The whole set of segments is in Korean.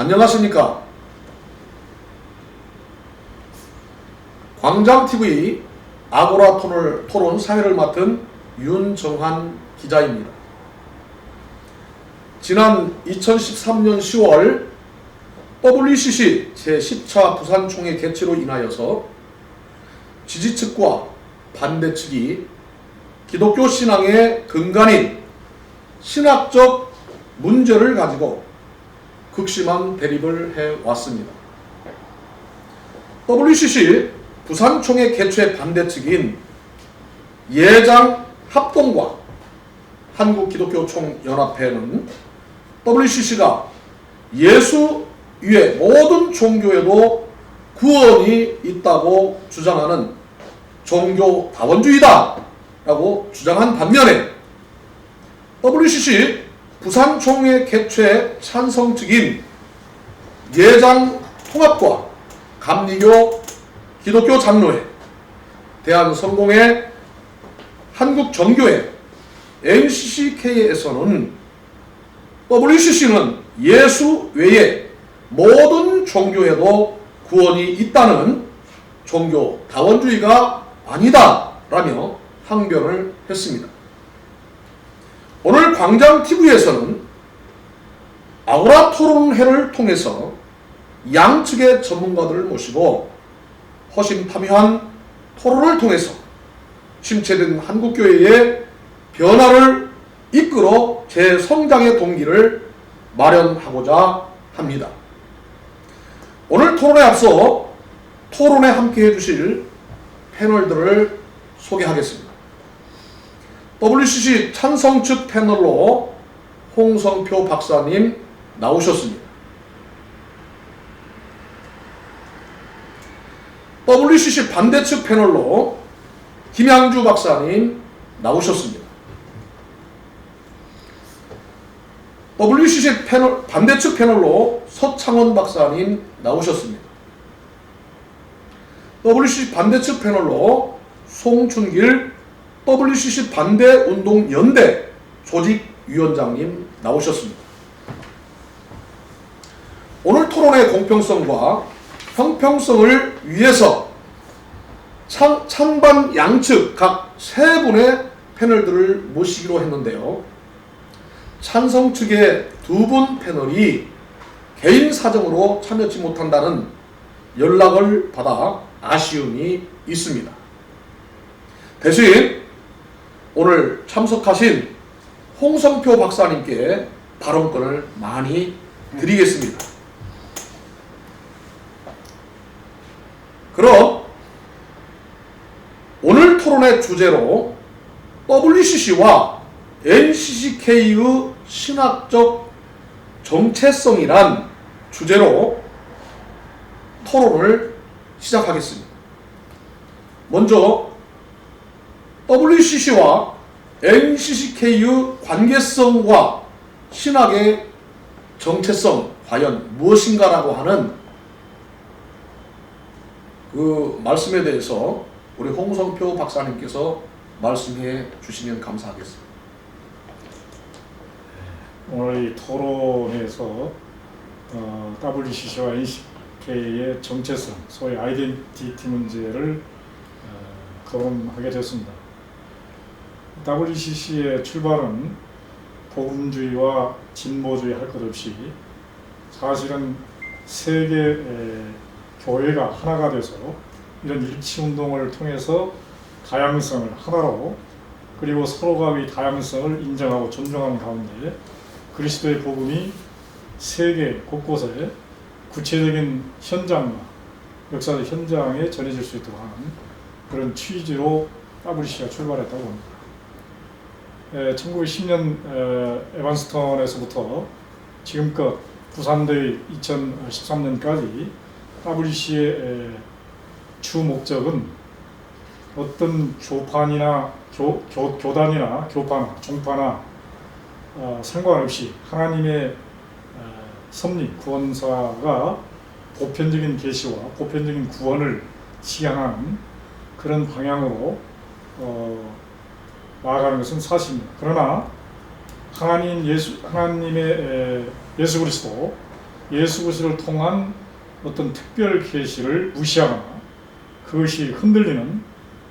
안녕하십니까. 광장TV 아고라 토론 사회를 맡은 윤정한 기자입니다. 지난 2013년 10월 WCC 제10차 부산총회 개최로 인하여서 지지측과 반대측이 기독교 신앙의 근간인 신학적 문제를 가지고 극심한 대립을 해왔습니다. WCC 부산총회 개최 반대측인 예장합동과 한국기독교총연합회는 WCC가 예수 위에 모든 종교에도 구원이 있다고 주장하는 종교 다원주의다 라고 주장한 반면에 WCC 부산총회 개최 찬성 측인 예장통합과 감리교 기독교 장로회, 대한성공회, 한국정교회, NCCK에서는 WCC는 예수 외에 모든 종교에도 구원이 있다는 종교 다원주의가 아니다 라며 항변을 했습니다. 오늘 광장TV에서는 아고라 토론회를 통해서 양측의 전문가들을 모시고 허심탄회한 토론을 통해서 침체된 한국교회의 변화를 이끌어 재성장의 동기를 마련하고자 합니다. 오늘 토론에 앞서 토론에 함께 해주실 패널들을 소개하겠습니다. WCC 찬성 측 패널로 홍성표 박사님 나오셨습니다. WCC 반대측 패널로 김양주 박사님 나오셨습니다. WCC 반대측 패널로 서창원 박사님 나오셨습니다. WCC 반대측 패널로 송춘길 WCC 반대운동연대 조직위원장님 나오셨습니다. 오늘 토론의 공평성과 형평성을 위해서 찬반 양측 각 3분의 패널들을 모시기로 했는데요. 찬성 측의 2분 패널이 개인 사정으로 참여치 못한다는 연락을 받아 아쉬움이 있습니다. 대신 오늘 참석하신 홍성표 박사님께 발언권을 많이 드리겠습니다. 그럼 오늘 토론의 주제로 WCC와 NCCK의 신학적 정체성이란 주제로 토론을 시작하겠습니다. 먼저 WCC와 NCCK의 관계성과 신학의 정체성 과연 무엇인가라고 하는 그 말씀에 대해서 우리 홍성표 박사님께서 말씀해 주시면 감사하겠습니다. 오늘 이 토론에서 WCC와 NCCK의 정체성, 소위 아이덴티티 문제를 거론하게 됐습니다. WCC의 출발은 복음주의와 진보주의 할 것 없이 사실은 세계 교회가 하나가 돼서 이런 일치운동을 통해서 다양성을 하나로, 그리고 서로가 이 다양성을 인정하고 존중하는 가운데 그리스도의 복음이 세계 곳곳에 구체적인 현장과 역사적 현장에 전해질 수 있도록 하는 그런 취지로 WCC가 출발했다고 합니다. 1910년 에반스턴에서부터 지금껏 부산대회 2013년까지 WCC의 주 목적은 어떤 교판이나 교단이나 교파나 종파나 상관없이 하나님의 섭리 구원사가 보편적인 계시와 보편적인 구원을 지향하는 그런 방향으로 나아가는 것은 사실입니다. 그러나 하나님의 예수 그리스도 예수 그리스도를 통한 어떤 특별 계시를 무시하거나 그것이 흔들리는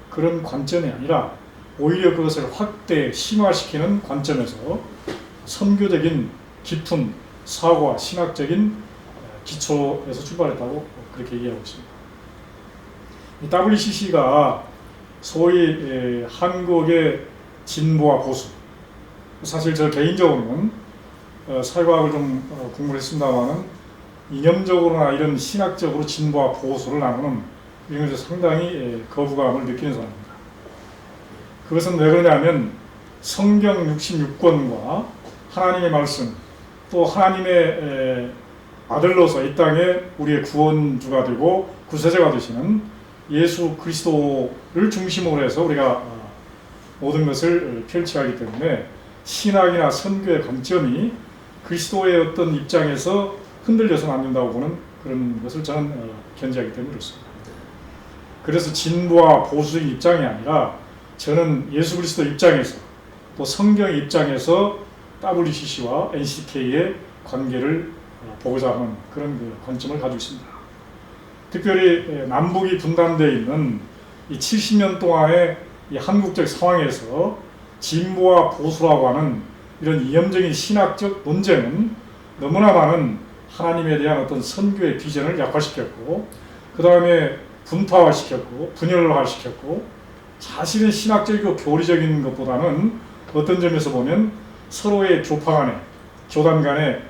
그런 관점이 아니라 오히려 그것을 확대 심화시키는 관점에서 선교적인 깊은 사고와 신학적인 기초에서 출발했다고 그렇게 얘기하고 있습니다. 이 WCC가 소위 한국의 진보와 보수, 사실 저 개인적으로는 사회과학을 좀 공부를 했습니다만은 이념적으로나 이런 신학적으로 진보와 보수를 나누는 이런 것에 상당히 거부감을 느끼는 사람입니다. 그것은 왜 그러냐면 성경 66권과 하나님의 말씀, 또 하나님의 아들로서 이 땅에 우리의 구원주가 되고 구세자가 되시는 예수 그리스도를 중심으로 해서 우리가 모든 것을 펼쳐야 하기 때문에 신학이나 선교의 관점이 그리스도의 어떤 입장에서 흔들려서는 안 된다고 보는 그런 것을 저는 견지하기 때문에 그렇습니다. 그래서 진보와 보수의 입장이 아니라 저는 예수 그리스도 입장에서 또 성경의 입장에서 WCC와 NCK의 관계를 보고자 하는 그런 관점을 가지고 있습니다. 특별히 남북이 분단되어 있는 이 70년 동안의 이 한국적 상황에서 진보와 보수라고 하는 이런 이념적인 신학적 논쟁은 너무나 많은 하나님에 대한 어떤 선교의 비전을 약화시켰고, 그 다음에 분파화시켰고 분열화시켰고, 사실은 신학적이고 교리적인 것보다는 어떤 점에서 보면 서로의 교파 간의 교단 간의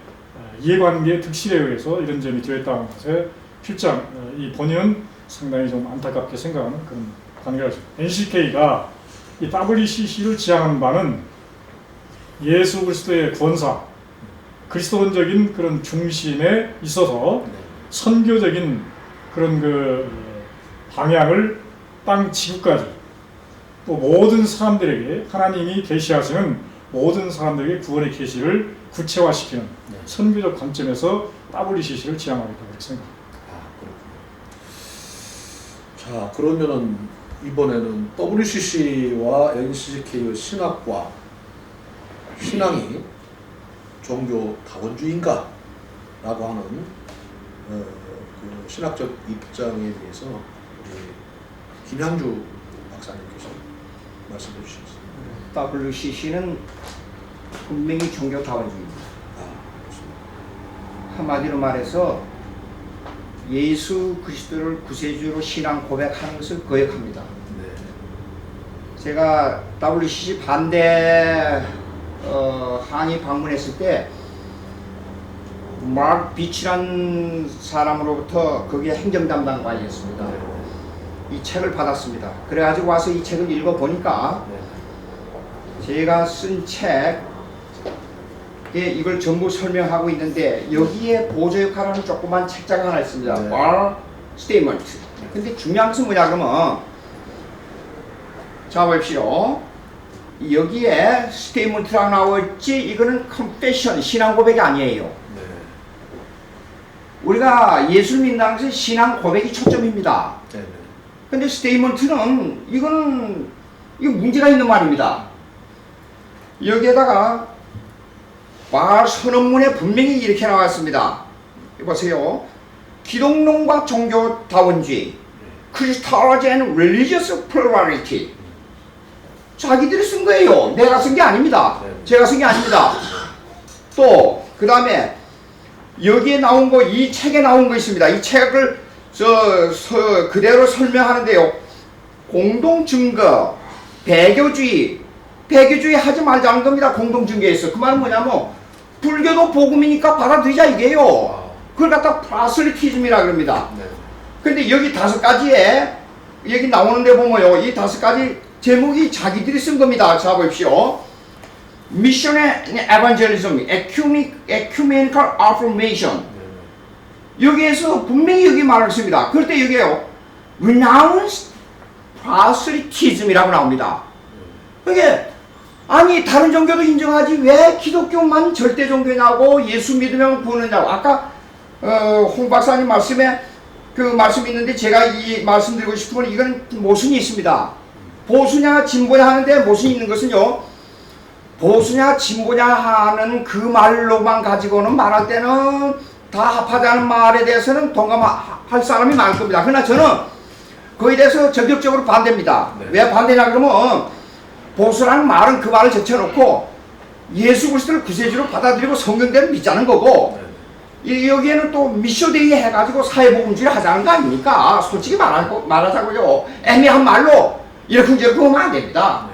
이해관계의 득실에 의해서 이런 점이 되었다는 것에 필장 이 본인은 상당히 좀 안타깝게 생각하는 그런 관계가 있습니다. NCK가 이 WCC를 지향하는 바는 예수 그리스도의 구원사, 그리스도론적인 그런 중심에 있어서 선교적인 그런 그 방향을 땅 지구까지 또 모든 사람들에게 하나님이 계시하시는 모든 사람들에게 구원의 계시를 구체화시키는 선교적 관점에서 WCC를 지향하겠다고 그렇게 생각합니다. 자, 그러면은 이번에는 WCC와 NCK의 신학과 신앙이 종교 다원주의인가? 라고 하는 그 신학적 입장에 대해서 우리 김향주 박사님께서 말씀해 주시겠습니다. WCC는 분명히 종교 다원주의입니다. 한마디로 말해서 예수 그리스도를 구세주로 신앙 고백하는 것을 거역합니다. 네. 제가 WCC 반대 항의 방문했을 때 마크 비치라는 사람으로부터 거기에 행정 담당관이었습니다. 이 책을 받았습니다. 그래가지고 와서 이 책을 읽어보니까 제가 쓴 책에 이걸 전부 설명하고 있는데 여기에 보조 역할하는 조그만 책장 하나 있습니다. bar statement. 근데 중요한 것은 뭐냐 그러면 자 보십시오. 여기에 statement라고 나와있지 이거는 confession, 신앙 고백이 아니에요. 우리가 예수를 믿는다는 것은 신앙 고백이 초점입니다. 근데 statement는 이거 문제가 있는 말입니다. 여기에다가 말 선언문에 분명히 이렇게 나왔습니다. 보세요. 기독론과 종교 다원주의, Christology and religious plurality. 자기들이 쓴 거예요. 내가 쓴 게 아닙니다. 제가 쓴 게 아닙니다. 또 그 다음에 여기에 나온 거, 이 책에 나온 거 있습니다. 이 책을 그대로 설명하는데요. 공동증거, 배교주의 하지 말자는 겁니다. 공동증거에서. 그 말은 뭐냐면 불교도 복음이니까 받아들이자 이게요. 그걸 갖다 프라슬리티즘이라 그럽니다. 근데 여기 5가지에 여기 나오는데 보면요. 이 5가지 제목이 자기들이 쓴 겁니다. 자 보십시오. Missionary Evangelism, Ecumenical Affirmation. 여기에서 분명히 여기 말을 씁니다. 그럴 때 여기에요. Renounce Proselytism이라고 나옵니다. 그게 아니 다른 종교도 인정하지 왜 기독교만 절대 종교에 나오고 예수 믿으면 구원하냐고. 아까 홍 박사님 말씀에 그 말씀이 있는데 제가 이 말씀드리고 싶은 건 이건 모순이 있습니다. 보수냐 진보냐 하는데 모순이 있는 것은요. 보수냐 진보냐 하는 그 말로만 가지고는 말할 때는 다 합하자는 말에 대해서는 동감할 사람이 많을 겁니다. 그러나 저는 그에 대해서 전격적으로 반대입니다. 네. 왜 반대냐 그러면 보수라는 말은 그 말을 제쳐놓고 예수 그리스도를 구세주로 받아들이고 성경대로 믿자는 거고 여기에는 또 미쇼데이 해가지고 사회복음주의를 하자는 거 아닙니까? 솔직히 말하자고요. 애매한 말로 이러쿵저러쿵 하면 안 됩니다.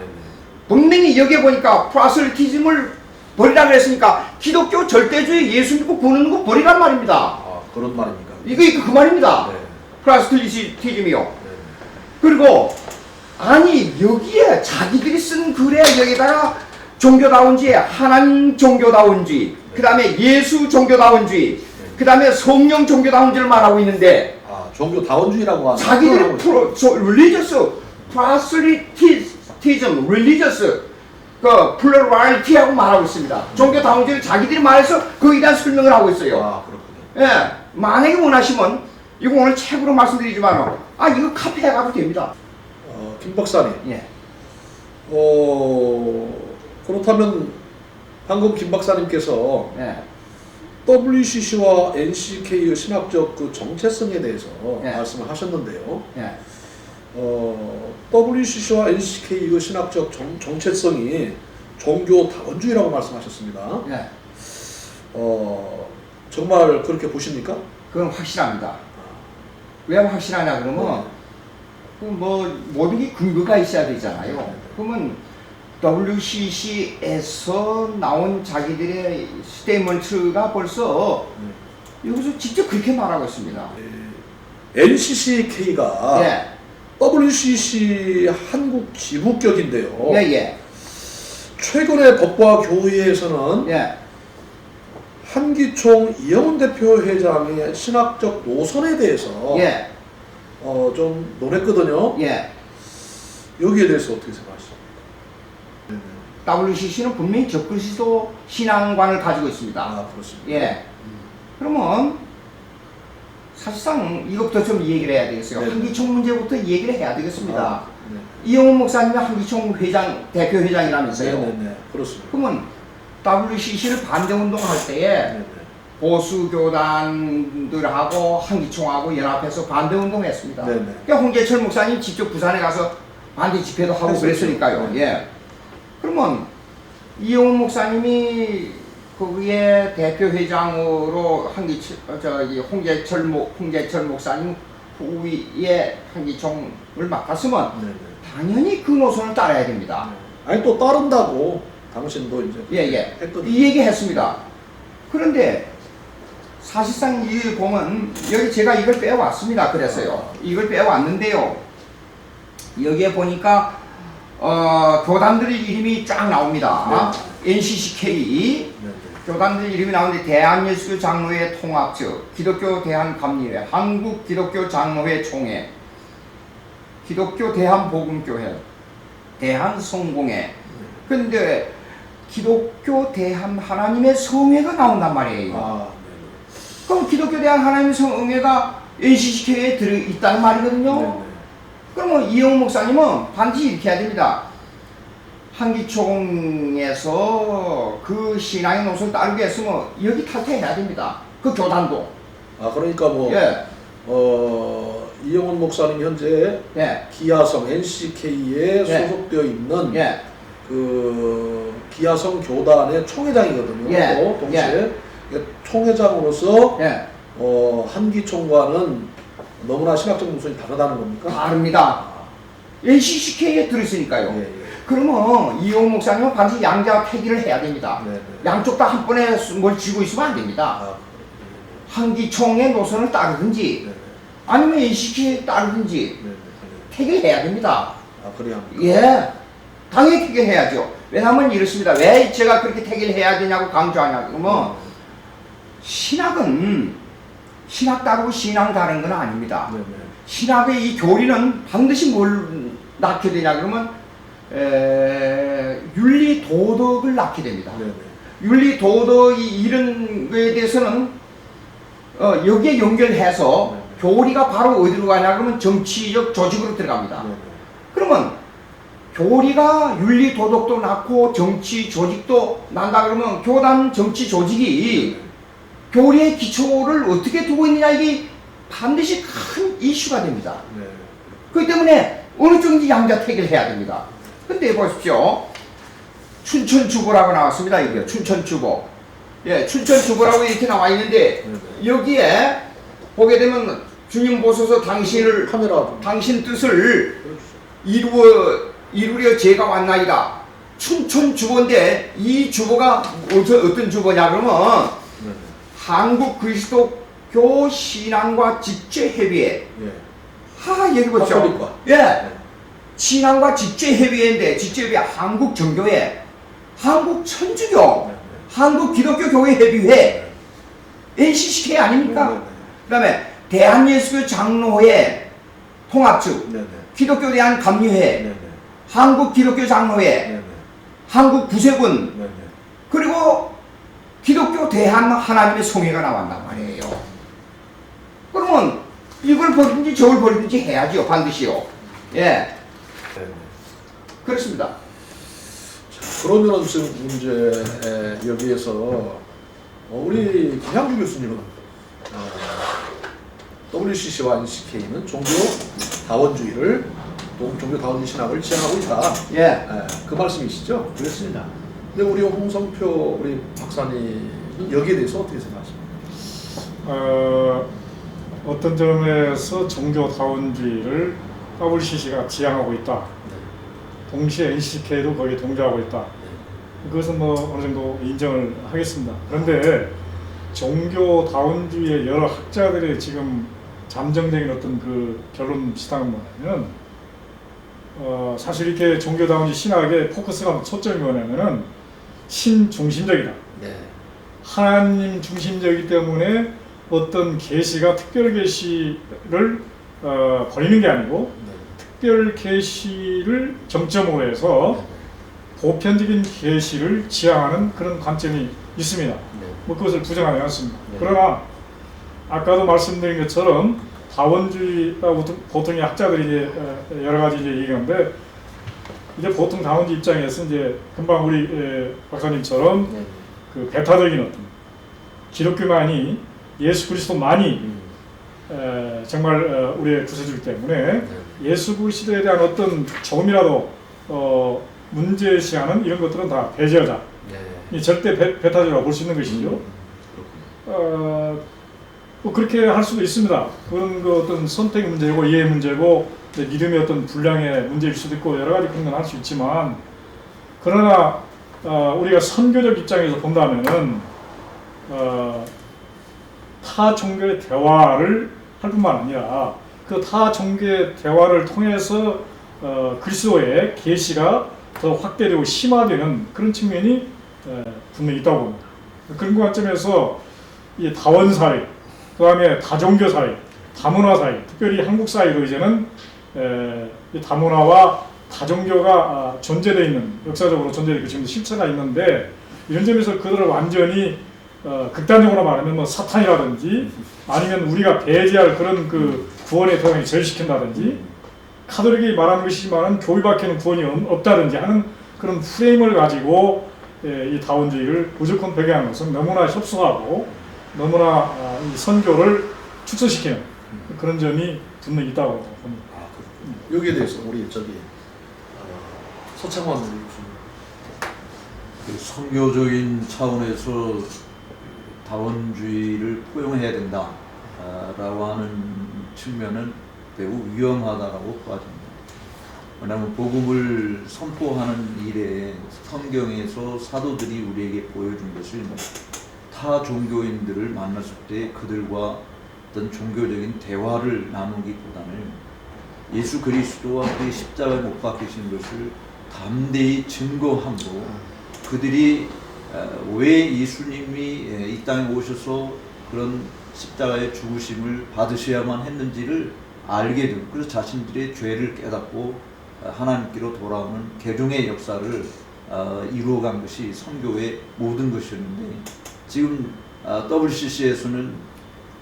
분명히 여기에 보니까 프라셀리티즘을 버리라 그랬으니까 기독교 절대주의 예수 믿고 구는 거 버리란 말입니다. 아, 그런 말입니까? 이거 그 말입니다. 네. 프라셀리티즘이요. 네. 그리고 아니 여기에 자기들이 쓴 글에 여기다가 종교다운주의 하나님 종교다운주의 그 다음에 예수 종교다운주의 그 다음에 성령 종교다운주의를 말하고 있는데 아, 종교다원주의라고 하는 자기들이 religious proselytism religious 그 plurality라고 말하고 있습니다. 종교다운주의를 자기들이 말해서 거기에 대한 설명을 하고 있어요. 아, 그렇군요. 예, 만약에 원하시면 이거 오늘 책으로 말씀드리지만 이거 카피해가도 됩니다. 김 박사님. 예. 그렇다면 방금 김 박사님께서 예. WCC와 NCK의 신학적 그 정체성에 대해서 예. 말씀을 하셨는데요. 예. WCC와 NCK의 신학적 정체성이 종교다원주의라고 말씀하셨습니다. 예. 정말 그렇게 보십니까? 그건 확실합니다. 왜 확실하냐 그러면 그 뭐 모든 게 근거가 있어야 되잖아요. 그러면 WCC에서 나온 자기들의 스테이먼트가 벌써 여기서 직접 그렇게 말하고 있습니다. NCCK가 예. WCC 한국 지부격인데요. 예, 예. 최근에 법과 교회에서는 예. 한기총 이영훈 대표 회장의 신학적 노선에 대해서 예. 좀 논했거든요. 예. 여기에 대해서 어떻게 생각하시죠? WCC는 분명히 적그리스도 신앙관을 가지고 있습니다. 아, 그렇습니다. 예. 그러면 사실상 이것부터 좀 얘기를 해야 되겠어요. 네. 한기총 문제부터 얘기를 해야 되겠습니다. 아, 네. 이영훈 목사님이 한기총 회장, 대표 회장이라면서요. 네, 그렇습니다. 그러면 WCC를 반대운동할 때에 네. 보수교단들하고 한기총하고 연합해서 반대운동했습니다. 네. 그러니까 홍재철 목사님 직접 부산에 가서 반대 집회도 하고 했었죠. 그랬으니까요. 네. 예. 그러면 이영훈 목사님이 거기에 대표 회장으로 홍재철 목사님 후위에 한기총을 맡았으면 네. 당연히 그 노선을 따라야 됩니다. 아니 또 따른다고 당신도 이제 예. 했거든요. 이 얘기 했습니다. 그런데 사실상 이 보면 여기 제가 이걸 빼왔습니다. 그래서요. 이걸 빼왔는데요. 여기에 보니까 교단들 이름이 쫙 나옵니다. NCCK 교단들 이름이 나오는데 대한예수교 장로회 통합측, 기독교 대한감리회, 한국기독교 장로회 총회, 기독교 대한복음교회, 대한성공회. 근데 기독교 대한 하나님의 성회가 나온단 말이에요. 그럼 기독교 대한 하나님의 성회가 NCCK에 들어있다는 말이거든요. 그러면 이영훈 목사님은 반드시 이렇게 해야 됩니다. 한기총에서 그 신앙의 노선을 따르게 했으면 여기 탈퇴해야 됩니다. 그 교단도. 그러니까 뭐 예. 이영훈 목사님 현재 예. 기아성 NCK에 예. 소속되어 있는 예. 그 기아성 교단의 총회장이거든요. 예. 또 동시에 총회장으로서 예. 한기총과는 너무나 신학적 노선이 다르다는 겁니까? 다릅니다. NCCK에 들어있으니까요. 예. 그러면 이용훈 목사님은 반드시 양자 폐기를 해야 됩니다. 네. 양쪽 다 한 번에 뭘 쥐고 있으면 안 됩니다. 한기총의 노선을 따르든지 아니면 NCCK에 따르든지 폐기해야 됩니다. 그래야 합니까? 예, 당연히 폐기해야죠. 왜냐하면 이렇습니다. 왜 제가 그렇게 폐기를 해야 되냐고 강조하냐 그러면 신학은 신학 다르고 신앙 다른 건 아닙니다. 신학의 이 교리는 반드시 뭘 낳게 되냐 그러면 윤리 도덕을 낳게 됩니다. 윤리 도덕이 이런 거에 대해서는 여기에 연결해서 교리가 바로 어디로 가냐 그러면 정치적 조직으로 들어갑니다. 그러면 교리가 윤리 도덕도 낳고 정치 조직도 난다 그러면 교단 정치 조직이 교리의 기초를 어떻게 두고 있느냐 이게 반드시 큰 이슈가 됩니다. 네. 그렇기 때문에 어느 쪽인지 양자택일 해야 됩니다. 근데 보십시오. 춘천주보라고 나왔습니다. 이게요. 춘천주보. 예, 춘천주보라고 이렇게 나와 있는데 여기에 보게 되면 주님 보소서 당신을 카메라 당신 뜻을 이루려 제가 왔나이다. 춘천주보인데 이 주보가 어떤 주보냐 그러면 네. 한국 그리스도교 신앙과 직제협의회. 예. 여기 보죠. 카톨릭과. 예. 네. 신앙과 직제협의회인데 직제협의회 한국 정교회, 한국 천주교, 네. 한국 기독교 교회 협의회, NCCK 아닙니까? 네. 그다음에 대한예수교 장로회 통합주, 네. 네. 기독교 대한 감리회, 네. 한국 기독교 장로회, 네. 한국 구세군, 네. 그리고 기독교 대한 하나님의 성회가 나왔단 말이에요. 그러면 이걸 버리든지 저걸 버리든지 해야지요, 반드시요. 예, 네. 그렇습니다. 그러면은 지금 문제 여기에서 우리 김향주 교수님은 WCC와 NCK는 종교 다원주의를 종교 다원주의 신학을 지향하고 있다. 예, 그 말씀이시죠? 그렇습니다. 근데 우리 홍성표 우리 박사님은 여기에 대해서 어떻게 생각하십니까? 어떤 점에서 종교다원주의를 WCC가 지향하고 있다. 동시에 NCK도 거기에 동조하고 있다. 그것은 뭐 어느 정도 인정을 하겠습니다. 그런데 종교다원주의의 여러 학자들의 지금 잠정적인 어떤 그 결론 비슷한 뭐냐면 사실 이렇게 종교다원주의 신학의 포커스가 초점이 뭐냐면은 신중심적이다. 네. 하나님 중심적이기 때문에 어떤 계시가 특별 계시를 버리는 게 아니고 특별 계시를 정점으로 해서 보편적인 계시를 지향하는 그런 관점이 있습니다. 뭐 그것을 부정하지 않습니다. 그러나 아까도 말씀드린 것처럼 다원주의가 보통 학자들이 이제 여러 가지 이제 얘기하는데 이제 보통 다원주의 입장에서 이제 금방 우리 박사님처럼 그 배타적인 어떤 기독교만이 예수 그리스도만이 정말 우리의 구세주이기 때문에 예수 그리스도에 대한 어떤 조금이라도 문제시하는 이런 것들은 다 배제하자. 이 절대 배타적이라고 볼 수 있는 것이죠. 뭐 그렇게 할 수도 있습니다. 그런 그 어떤 선택의 문제고 이해의 문제고 믿음의 어떤 분량의 문제일 수도 있고 여러 가지 그런 건 할 수 있지만 그러나 우리가 선교적 입장에서 본다면은 타 종교의 대화를 할 뿐만 아니라 그 타 종교의 대화를 통해서 그리스도의 계시가 더 확대되고 심화되는 그런 측면이 분명히 있다고 봅니다. 그런 관점에서 이 다원사회, 그 다음에 다종교 사회, 다문화 사회, 특별히 한국 사회도 이제는 이 다문화와 다종교가 존재되어 있는, 역사적으로 존재되어 있고 지금도 실체가 있는데 이런 점에서 그들을 완전히 극단적으로 말하면 뭐 사탄이라든지 아니면 우리가 배제할 그런 그 구원의 대상이 제일시킨다든지 카톨릭이 말하는 것이지만 교회밖에는 구원이 없다든지 하는 그런 프레임을 가지고 이 다원주의를 무조건 배경하는 것은 너무나 협소하고 너무나 이 선교를 축소시키는 그런 점이 분명히 있다고 봅니다. 여기에 대해서 우리 서창원 교수님. 그 선교적인 차원에서 다원주의를 포용해야 된다라고 하는 측면은 매우 위험하다라고 봐집니다. 왜냐하면 복음을 선포하는 일에 성경에서 사도들이 우리에게 보여준 것을 타 종교인들을 만났을 때 그들과 어떤 종교적인 대화를 나누기보다는 예수 그리스도와 그의 십자가에 못 박히신 것을 담대히 증거함으로 그들이 왜 예수님이 이 땅에 오셔서 그런 십자가의 죽으심을 받으셔야만 했는지를 알게 되고 그래서 자신들의 죄를 깨닫고 하나님께로 돌아오는 개종의 역사를 이루어간 것이 선교의 모든 것이었는데 지금 WCC에서는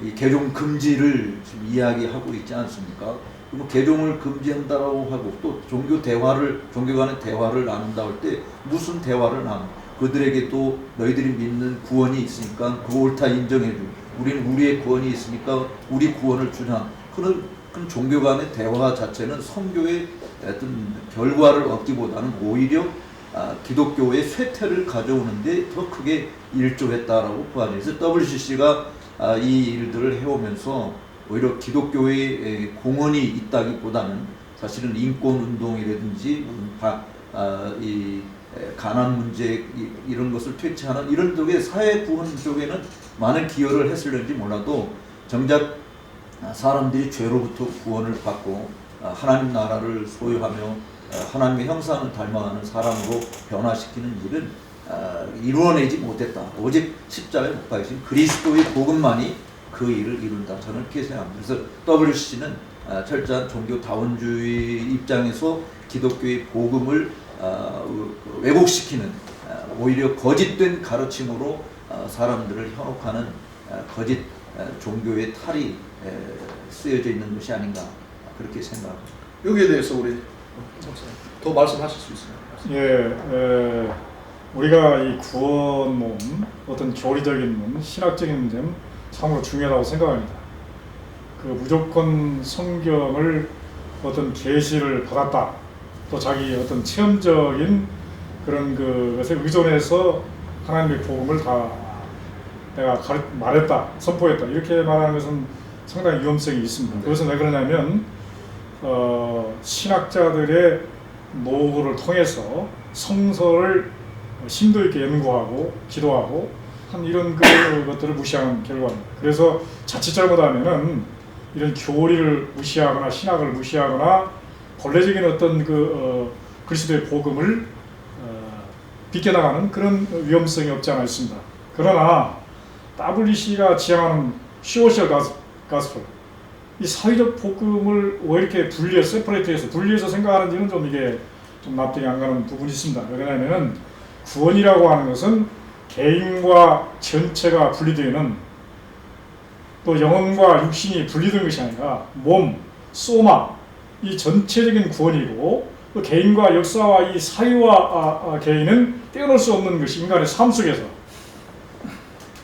이 개종 금지를 지금 이야기하고 있지 않습니까? 그리고 개종을 금지한다라고 하고 또 종교 간의 대화를 나눈다 할 때 무슨 대화를 나누? 그들에게 또 너희들이 믿는 구원이 있으니까 그거 옳다 인정해주고 우리는 우리의 구원이 있으니까 우리 구원을 주냐. 그런 종교 간의 대화 자체는 선교의 어떤 결과를 얻기보다는 오히려 기독교의 쇠퇴를 가져오는데 더 크게 일조했다라고 보아집니다. 그래서 WCC가 이 일들을 해오면서 오히려 기독교의 공헌이 있다기보다는 사실은 인권운동이라든지 이 가난 문제 이런 것을 퇴치하는 이런 쪽의 사회 구원 쪽에는 많은 기여를 했을는지 몰라도 정작 사람들이 죄로부터 구원을 받고 하나님 나라를 소유하며 하나님의 형상을 닮아가는 사람으로 변화시키는 일은 이루어내지 못했다. 오직 십자가에 못 박히신 그리스도의 복음만이 그 일을 이룬다. 저는 그렇게 생각합니다. 그래서 WCC는 철저한 종교 다원주의 입장에서 기독교의 복음을 왜곡시키는 오히려 거짓된 가르침으로 사람들을 현혹하는 거짓 종교의 탈이 쓰여져 있는 것이 아닌가 그렇게 생각합니다. 여기에 대해서 우리 목사님 더 말씀하실 수 있나요? 우리가 이 구원론, 어떤 교리적인 문, 신학적인 문제는 참으로 중요하다고 생각합니다. 그 무조건 성경을 어떤 계시를 받았다, 또 자기 어떤 체험적인 그런 그것에 의존해서 하나님의 복음을 다 내가 말했다, 선포했다 이렇게 말하는 것은 상당히 위험성이 있습니다. 그것은 왜 그러냐면 신학자들의 노고를 통해서 성서를 심도 있게 연구하고 기도하고 한 이런 것들을 무시하는 결과입니다. 그래서 자칫 잘못하면은 이런 교리를 무시하거나 신학을 무시하거나 본래적인 어떤 그리스도의 복음을 비껴나가는 그런 위험성이 없지 않아 있습니다. 그러나 WC가 지향하는 소셜 가스펠, 이 사회적 복음을 왜 이렇게 분리해서 생각하는지는 좀 이게 좀 납득이 안 가는 부분이 있습니다. 왜냐하면 구원이라고 하는 것은 개인과 전체가 분리되는, 또 영혼과 육신이 분리된 것이 아니라 몸, 소마, 이 전체적인 구원이고, 또 개인과 역사와 이 사회와 개인은 떼어놓을 수 없는 것이 인간의 삶 속에서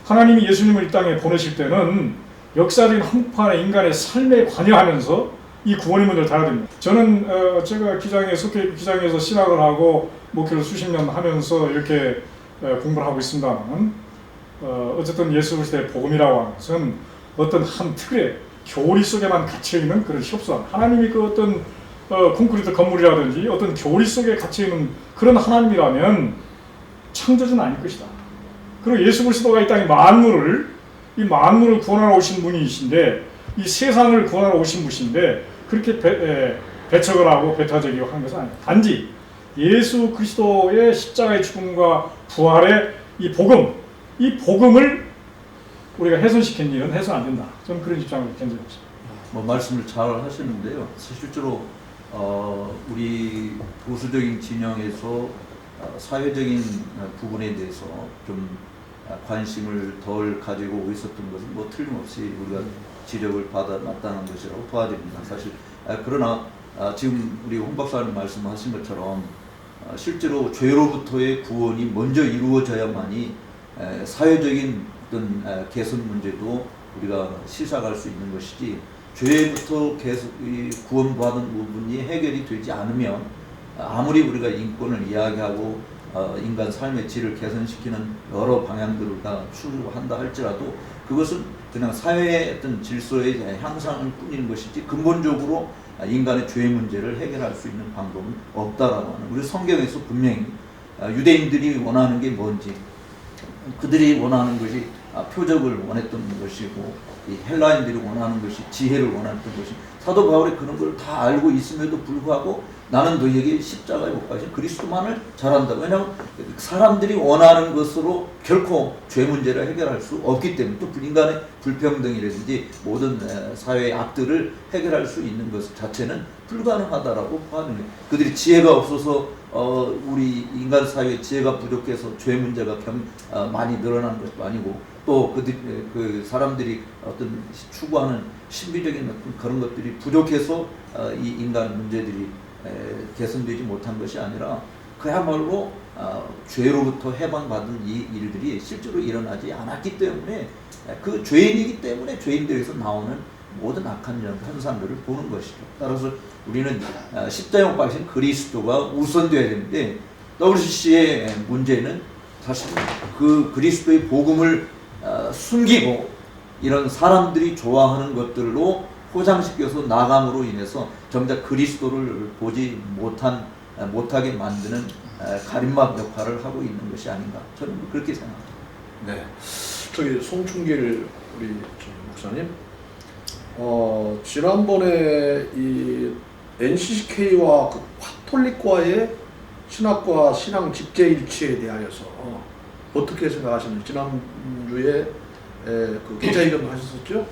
하나님이 예수님을 이 땅에 보내실 때는 역사적인 한복판에 인간의 삶에 관여하면서 이 구원의 문제를 다뤄야 됩니다. 저는 제가 속해 기장에서 신학을 하고 목회를 수십 년 하면서 이렇게 공부를 하고 있습니다만, 어쨌든 예수 그리스도의 복음이라고 하는 것은 어떤 한 틀의 교리 속에만 갇혀있는 그런 협소한, 하나님이 그 어떤 콘크리트 건물이라든지 어떤 교리 속에 갇혀있는 그런 하나님이라면 창조주는 아닐 것이다. 그리고 예수 그리스도가 이 땅에 만물을 구원하러 오신 분이신데, 이 세상을 구원하러 오신 분이신데 그렇게 배척을 하고 배타적이고 한 것은 아닙니다. 단지 예수 그리스도의 십자가의 죽음과 부활의 이 복음을 우리가 훼손시킨 일은 해서는 안 된다. 저는 그런 입장을 견지하고 있습니다. 말씀을 잘 하시는데요. 실제로 우리 보수적인 진영에서 사회적인 부분에 대해서 좀 관심을 덜 가지고 있었던 것은 틀림없이 우리가 지적을 받아 마땅한 것이라고 보아집니다. 사실 그러나 지금 우리 홍 박사님 말씀하신 것처럼 실제로 죄로부터의 구원이 먼저 이루어져야만이 사회적인 어떤 개선 문제도 우리가 시사할 수 있는 것이지, 죄부터 계속 구원받은 부분이 해결이 되지 않으면 아무리 우리가 인권을 이야기하고 인간 삶의 질을 개선시키는 여러 방향들을 다 추구한다 할지라도 그것은 그냥 사회의 어떤 질서의 향상을 뿐인 것이지 근본적으로 인간의 죄 문제를 해결할 수 있는 방법은 없다라고 하는, 우리 성경에서 분명히 유대인들이 원하는 게 뭔지, 그들이 원하는 것이 표적을 원했던 것이고, 이 헬라인들이 원하는 것이 지혜를 원했던 것이, 사도 바울이 그런 걸 다 알고 있음에도 불구하고 나는 너희에게 십자가에 못 박힌 그리스도만을 잘한다. 왜냐하면 사람들이 원하는 것으로 결코 죄 문제를 해결할 수 없기 때문에, 또 인간의 불평등이라든지 모든 사회의 악들을 해결할 수 있는 것 자체는 불가능하다라고 하는 거예요. 그들이 지혜가 없어서 우리 인간 사회의 지혜가 부족해서 죄 문제가 많이 늘어난 것도 아니고, 또 그 사람들이 어떤 추구하는 신비적인 어떤 그런 것들이 부족해서 이 인간 문제들이 개선되지 못한 것이 아니라 그야말로 죄로부터 해방받은 이 일들이 실제로 일어나지 않았기 때문에 그 죄인이기 때문에 죄인들에서 나오는 모든 악한 현상들을 보는 것이죠. 따라서 우리는 십자가 못 박으신 그리스도가 우선되어야 되는데 WCC의 문제는 사실 그 그리스도의 복음을 숨기고 이런 사람들이 좋아하는 것들로 포장시켜서 나감으로 인해서 정작 그리스도를 보지 못하게 만드는 가림막 역할을 하고 있는 것이 아닌가 저는 그렇게 생각합니다. 네. 저기 송충길 우리 목사님, 지난번에 이 NCCK와 그 카톨릭과의 신학과 신앙 직제일치에 대하여서 어떻게 생각하시는지 지난주에 그 기자회견도 하셨었죠?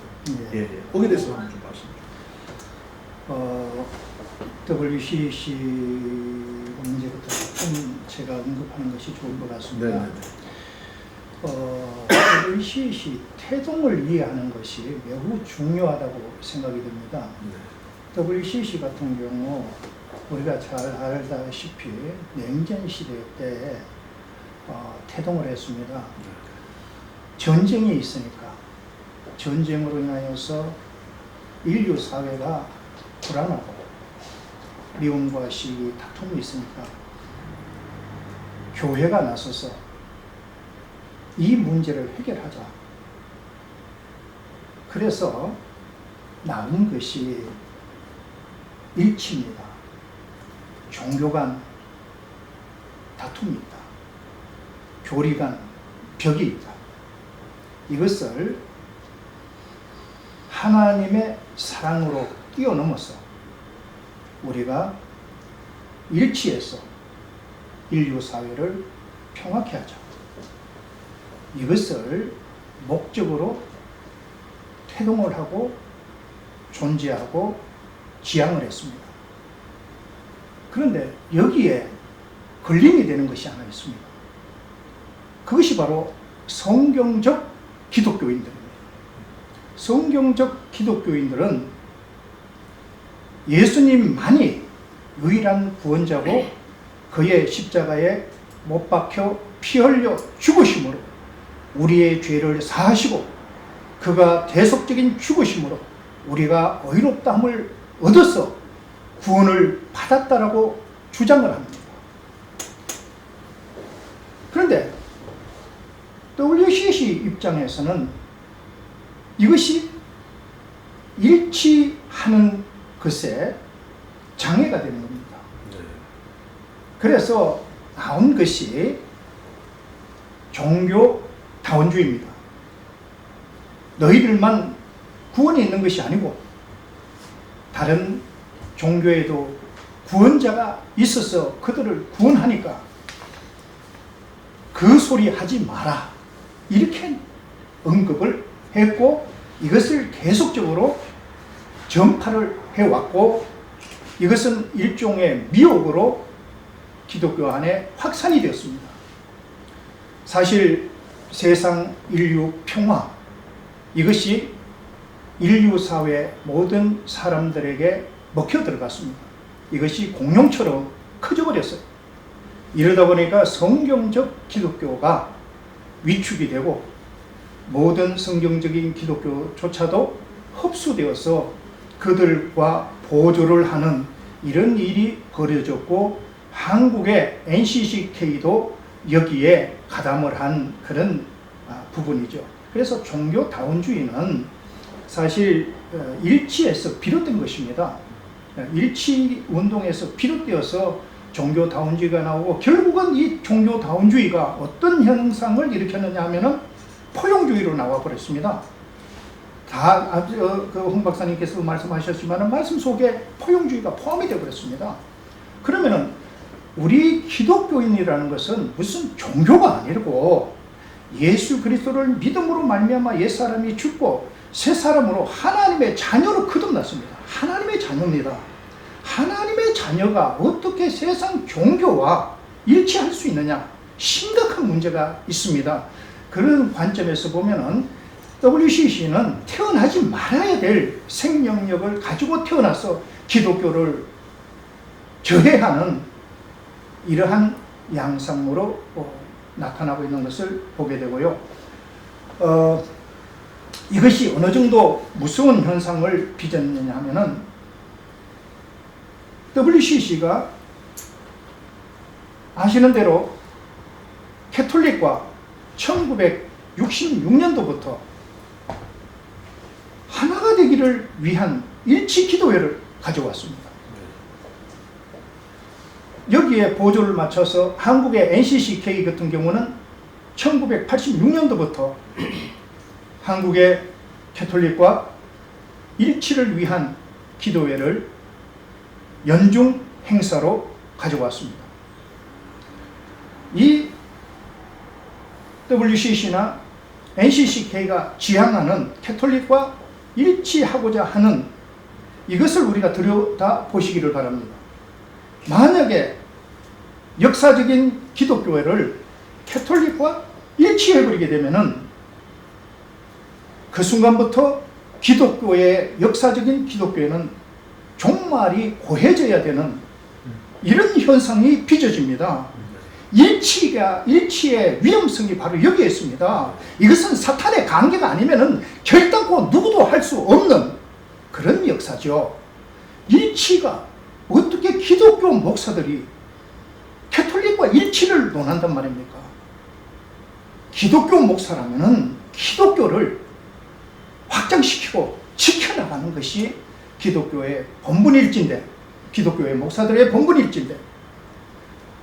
예. 예. 거기에 대해서 한번 좀 말씀 좀. WCC 문제부터 좀 제가 언급하는 것이 좋을 것 같습니다. WCC 태동을 이해하는 것이 매우 중요하다고 생각이 듭니다. WCC 같은 경우 우리가 잘 알다시피 냉전 시대 때 태동을 했습니다. 전쟁이 있으니까 전쟁으로 인하여서 인류 사회가 불안하고 미움과 시기, 다툼이 있으니까 교회가 나서서 이 문제를 해결하자. 그래서 나온 것이 일치입니다. 종교 간 다툼이 있다. 교리 간 벽이 있다. 이것을 하나님의 사랑으로 뛰어넘어서 우리가 일치해서 인류 사회를 평화케 하자. 이것을 목적으로 태동을 하고 존재하고 지향을 했습니다. 그런데 여기에 걸림이 되는 것이 하나 있습니다. 그것이 바로 성경적 기독교인들입니다. 성경적 기독교인들은 예수님만이 유일한 구원자고 그의 십자가에 못 박혀 피 흘려 죽으심으로 우리의 죄를 사하시고 그가 대속적인 죽으심으로 우리가 의롭다함을 얻어서 구원을 받았다라고 주장을 합니다. 그런데 WCC 입장에서는 이것이 일치하는 것에 장애가 되는 겁니다. 그래서 나온 것이 종교다원주의입니다. 너희들만 구원이 있는 것이 아니고 다른 종교에도 구원자가 있어서 그들을 구원하니까 그 소리 하지 마라. 이렇게 언급을 했고 이것을 계속적으로 전파를 해왔고 이것은 일종의 미혹으로 기독교 안에 확산이 되었습니다. 사실 세상 인류 평화 이것이 인류 사회 모든 사람들에게 먹혀 들어갔습니다. 이것이 공룡처럼 커져버렸어요. 이러다 보니까 성경적 기독교가 위축이 되고 모든 성경적인 기독교조차도 흡수되어서 그들과 보조를 하는 이런 일이 벌어졌고 한국의 NCCK도 여기에 가담을 한 그런 부분이죠. 그래서 종교다원주의는 사실 일치에서 비롯된 것입니다. 일치 운동에서 비롯되어서 종교다원주의가 나오고 결국은 이 종교다원주의가 어떤 현상을 일으켰느냐 하면은 포용주의로 나와버렸습니다. 다 홍 박사님께서 말씀하셨지만 말씀 속에 포용주의가 포함이 되어버렸습니다. 그러면은 우리 기독교인이라는 것은 무슨 종교가 아니고 예수 그리스도를 믿음으로 말미암아 옛사람이 죽고 새사람으로 하나님의 자녀로 거듭났습니다. 하나님의 자녀입니다. 하나님의 자녀가 어떻게 세상 종교와 일치할 수 있느냐? 심각한 문제가 있습니다. 그런 관점에서 보면은 WCC는 태어나지 말아야 될 생명력을 가지고 태어나서 기독교를 저해하는 이러한 양상으로 나타나고 있는 것을 보게 되고요. 이것이 어느 정도 무서운 현상을 빚었느냐 하면은 WCC가 아시는 대로 캐톨릭과 1966년도부터 하나가 되기를 위한 일치 기도회를 가져왔습니다. 여기에 보조를 맞춰서 한국의 NCCK 같은 경우는 1986년도부터 한국의 캐톨릭과 일치를 위한 기도회를 연중 행사로 가져왔습니다. 이 WCC나 NCCK가 지향하는 캐톨릭과 일치하고자 하는 이것을 우리가 들여다보시기를 바랍니다. 만약에 역사적인 기독교회를 캐톨릭과 일치해버리게 되면은 그 순간부터 기독교의 역사적인 기독교회는 종말이 고해져야 되는 이런 현상이 빚어집니다. 일치의 위험성이 바로 여기에 있습니다. 이것은 사탄의 관계가 아니면은 결단코 누구도 할 수 없는 그런 역사죠. 일치가 어떻게 기독교 목사들이 캐톨릭과 일치를 논한단 말입니까? 기독교 목사라면은 기독교를 확장시키고 지켜나가는 것이 기독교의 본분일진데, 기독교의 목사들의 본분일진데,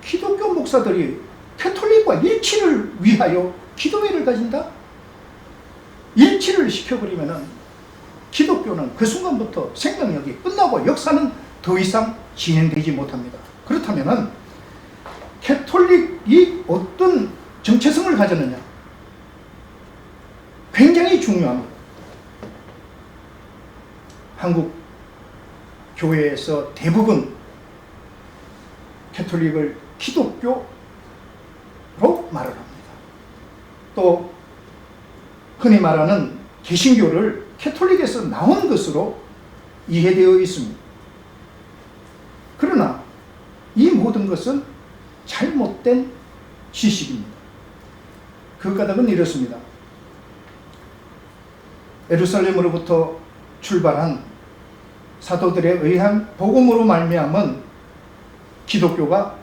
기독교 목사들이 캐톨릭과 일치를 위하여 기도회를 가진다? 일치를 시켜버리면은 기독교는 그 순간부터 생명력이 끝나고 역사는 더 이상 진행되지 못합니다. 그렇다면은 캐톨릭이 어떤 정체성을 가졌느냐? 굉장히 중요합니다. 한국 교회에서 대부분 캐톨릭을 기독교로 말을 합니다. 또 흔히 말하는 개신교를 캐톨릭에서 나온 것으로 이해되어 있습니다. 그러나 이 모든 것은 잘못된 지식입니다. 그 까닭은 이렇습니다. 예루살렘으로부터 출발한 사도들에 의한 복음으로 말미암은 기독교가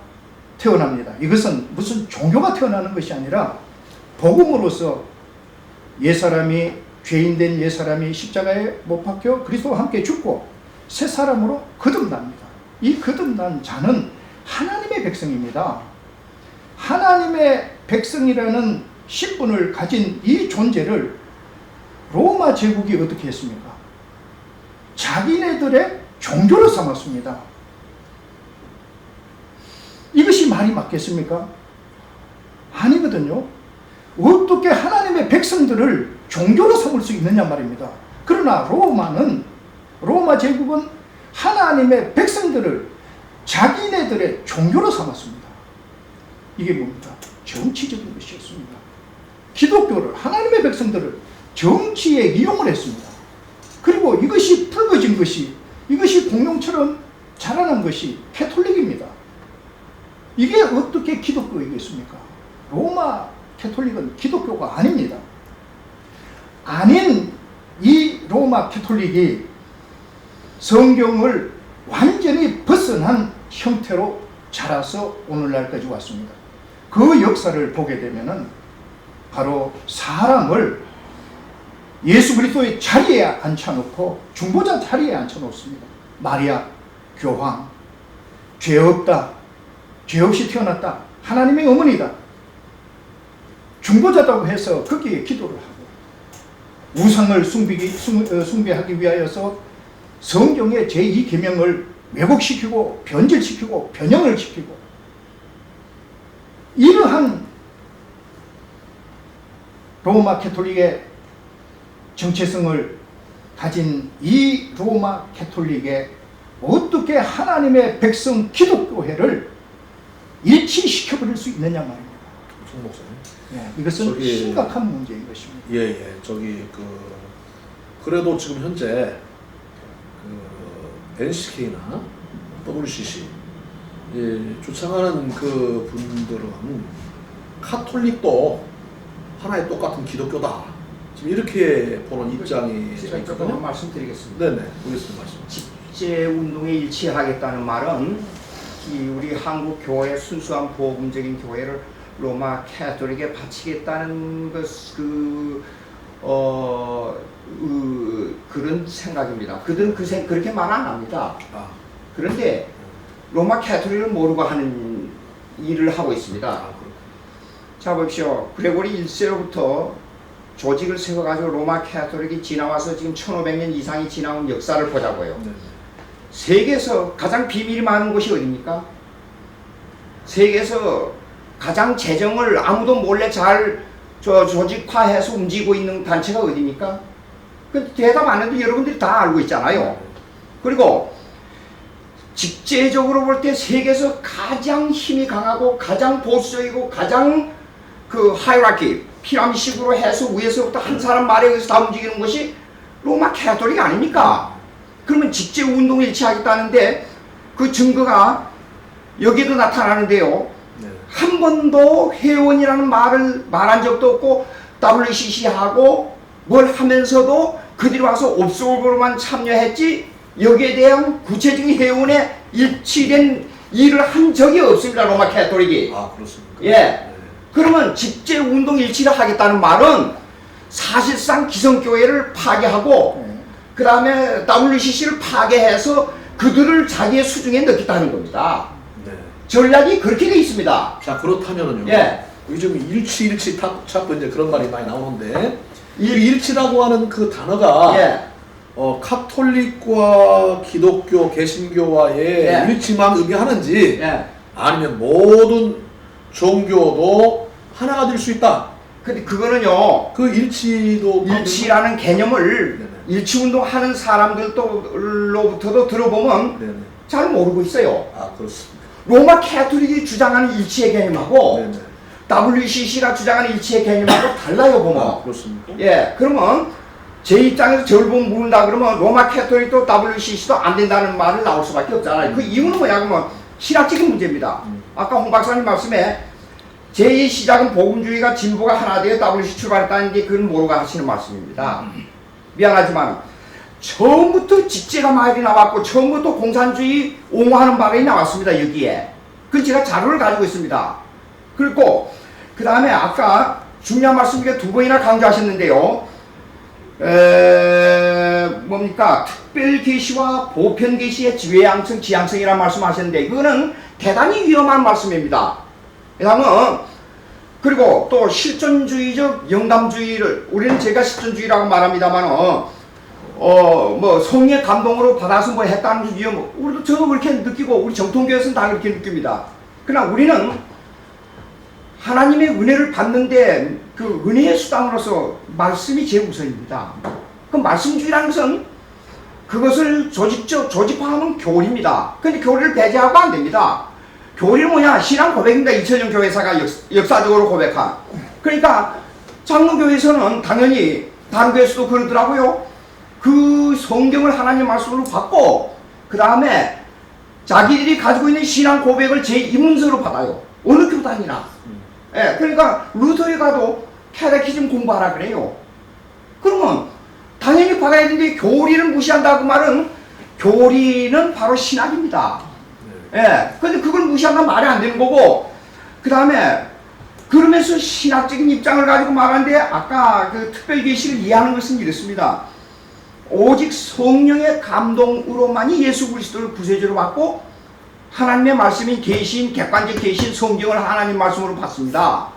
태어납니다. 이것은 무슨 종교가 태어나는 것이 아니라 복음으로서 옛사람이, 죄인된 옛사람이 십자가에 못 박혀 그리스도와 함께 죽고 새 사람으로 거듭납니다. 이 거듭난 자는 하나님의 백성입니다. 하나님의 백성이라는 신분을 가진 이 존재를 로마 제국이 어떻게 했습니까? 자기네들의 종교로 삼았습니다. 이것이 말이 맞겠습니까? 아니거든요. 어떻게 하나님의 백성들을 종교로 삼을 수 있느냐 말입니다. 그러나 로마 제국은 하나님의 백성들을 자기네들의 종교로 삼았습니다. 이게 뭡니까? 정치적인 것이었습니다. 기독교를, 하나님의 백성들을 정치에 이용을 했습니다. 그리고 이것이 불거진 것이, 이것이 공룡처럼 자라난 것이 캐톨릭입니다. 이게 어떻게 기독교이겠습니까? 로마 캐톨릭은 기독교가 아닙니다. 아닌 이 로마 캐톨릭이 성경을 완전히 벗어난 형태로 자라서 오늘날까지 왔습니다. 그 역사를 보게 되면은 바로 사람을 예수 그리스도의 자리에 앉혀놓고 중보자 자리에 앉혀놓습니다. 마리아, 교황, 죄 없다, 죄 없이 태어났다, 하나님의 어머니다, 중보자다고 해서 거기에 기도를 하고 우상을 숭배하기 위하여서 성경의 제2계명을 왜곡시키고 변질시키고 변형을 시키고 이러한 로마 캐톨릭의 정체성을 가진 이 로마 캐톨릭에 어떻게 하나님의 백성 기독교회를 일치시켜버릴 수 있느냐 말입니다. 송 목사님. 네, 이것은 심각한 문제인 것입니다. 예. 그래도 지금 현재 NCK나 WCC 예, 주창하는 그 분들은 카톨릭도 하나의 똑같은 기독교다. 지금 이렇게 보는 입장이 제가 조금 있거든요. 말씀드리겠습니다. 네네, 보겠습니다. 말씀. 집제 운동에 일치하겠다는 말은 우리 한국 교회의 순수한 복음적인 교회를 로마 캐톨릭에 바치겠다는 그런 생각입니다. 그들은 그렇게 말 안 합니다. 아, 그런데 로마 캐톨릭을 모르고 하는 일을 하고 있습니다. 그렇군요. 자 보십시오. 그레고리 1세로부터 조직을 세워가지고 로마 캐톨릭이 지나와서 지금 1500년 이상이 지나온 역사를 보자고요. 네네. 세계에서 가장 비밀이 많은 곳이 어디입니까? 세계에서 가장 재정을 아무도 몰래 잘 조직화해서 움직이고 있는 단체가 어디입니까? 그 대답 안 해도 여러분들이 다 알고 있잖아요. 그리고 직제적으로 볼 때 세계에서 가장 힘이 강하고 가장 보수적이고 가장 그 하이라키 피라미식으로 해서 위에서부터 한 사람 말에 의해서 다 움직이는 것이 로마 캐톨릭 아닙니까? 그러면 직제 운동을 일치하겠다는데 그 증거가 여기도 나타나는데요. 네. 한 번도 회원이라는 말을 말한 적도 없고 WCC하고 뭘 하면서도 그들이 와서 옵소버로만 참여했지 여기에 대한 구체적인 회원에 일치된 일을 한 적이 없습니다. 로마 캐톨릭이. 아, 그렇습니까? 예. 네. 그러면 직제 운동 일치를 하겠다는 말은 사실상 기성교회를 파괴하고 그 다음에 WCC를 파괴해서 그들을 자기의 수중에 넣겠다는 겁니다. 네. 전략이 그렇게 돼 있습니다. 자, 그렇다면은요. 예. 요즘 일치 자꾸 이제 그런 말이 많이 나오는데 이 일치라고 하는 그 단어가 예. 카톨릭과 기독교, 개신교와의 예. 일치만 의미하는지 예. 아니면 모든 종교도 하나가 될 수 있다. 근데 그거는요. 그 일치도 일치라는 개념을 네네. 일치운동 하는 사람들로부터도 들어보면 네네. 잘 모르고 있어요. 아, 그렇습니다. 로마 캐톨릭이 주장하는 일치의 개념하고 네네. WCC가 주장하는 일치의 개념하고 달라요, 보면. 아, 그렇습니까? 예, 그러면 제 입장에서 저를 보면 묻는다 그러면 로마 캐톨릭도 WCC도 안 된다는 말을 나올 수밖에 없잖아요. 그 이유는 뭐냐 그러면 신학적인 문제입니다. 아까 홍 박사님 말씀에 제2 시작은 복음주의가 진보가 하나 되어 WCC 출발했다는 게 그건 모르고 하시는 말씀입니다. 미안하지만 처음부터 직제가 말이 나왔고 처음부터 공산주의 옹호하는 발언이 나왔습니다. 여기에. 그건 제가 자료를 가지고 있습니다. 그리고 그 다음에 아까 중요한 말씀을 두 번이나 강조하셨는데요. 뭡니까? 특별 계시와 보편 계시의 지외양성, 지향성이라는 말씀하셨는데 그거는 대단히 위험한 말씀입니다. 왜냐하면 그리고 또 실존주의적 영감주의를 우리는 제가 실존주의라고 말합니다만 뭐 성의 감동으로 받아서 뭐 했다는 위험 우리도 저도 그렇게 느끼고 우리 정통교회에서는 다 그렇게 느낍니다. 그러나 우리는 하나님의 은혜를 받는데 그 은혜의 수단으로서 말씀이 제일 우선입니다. 그 말씀주의라는 것은 그것을 조직화하는 교리입니다. 근데 교리를 배제하고 안 됩니다. 교리는 뭐냐? 신앙 고백입니다. 2000년 교회사가 역사적으로 고백한. 그러니까 장로교회에서는 당연히 다른 교회에서도 그러더라고요. 그 성경을 하나님 말씀으로 받고 그 다음에 자기들이 가지고 있는 신앙 고백을 제2문서로 받아요. 어느 교단이나. 예, 그러니까 루터에 가도 캐테키즘 공부하라 그래요. 그러면 당연히 받아야 되는데 교리를 무시한다 그 말은 교리는 바로 신학입니다. 예, 근데 그걸 무시하면 말이 안 되는 거고 그 다음에 그러면서 신학적인 입장을 가지고 말하는데 아까 그 특별계시를 이해하는 것은 이렇습니다. 오직 성령의 감동으로만이 예수 그리스도를 구세주로 받고 하나님의 말씀인 계시인 객관적 계시인 성경을 하나님 말씀으로 받습니다.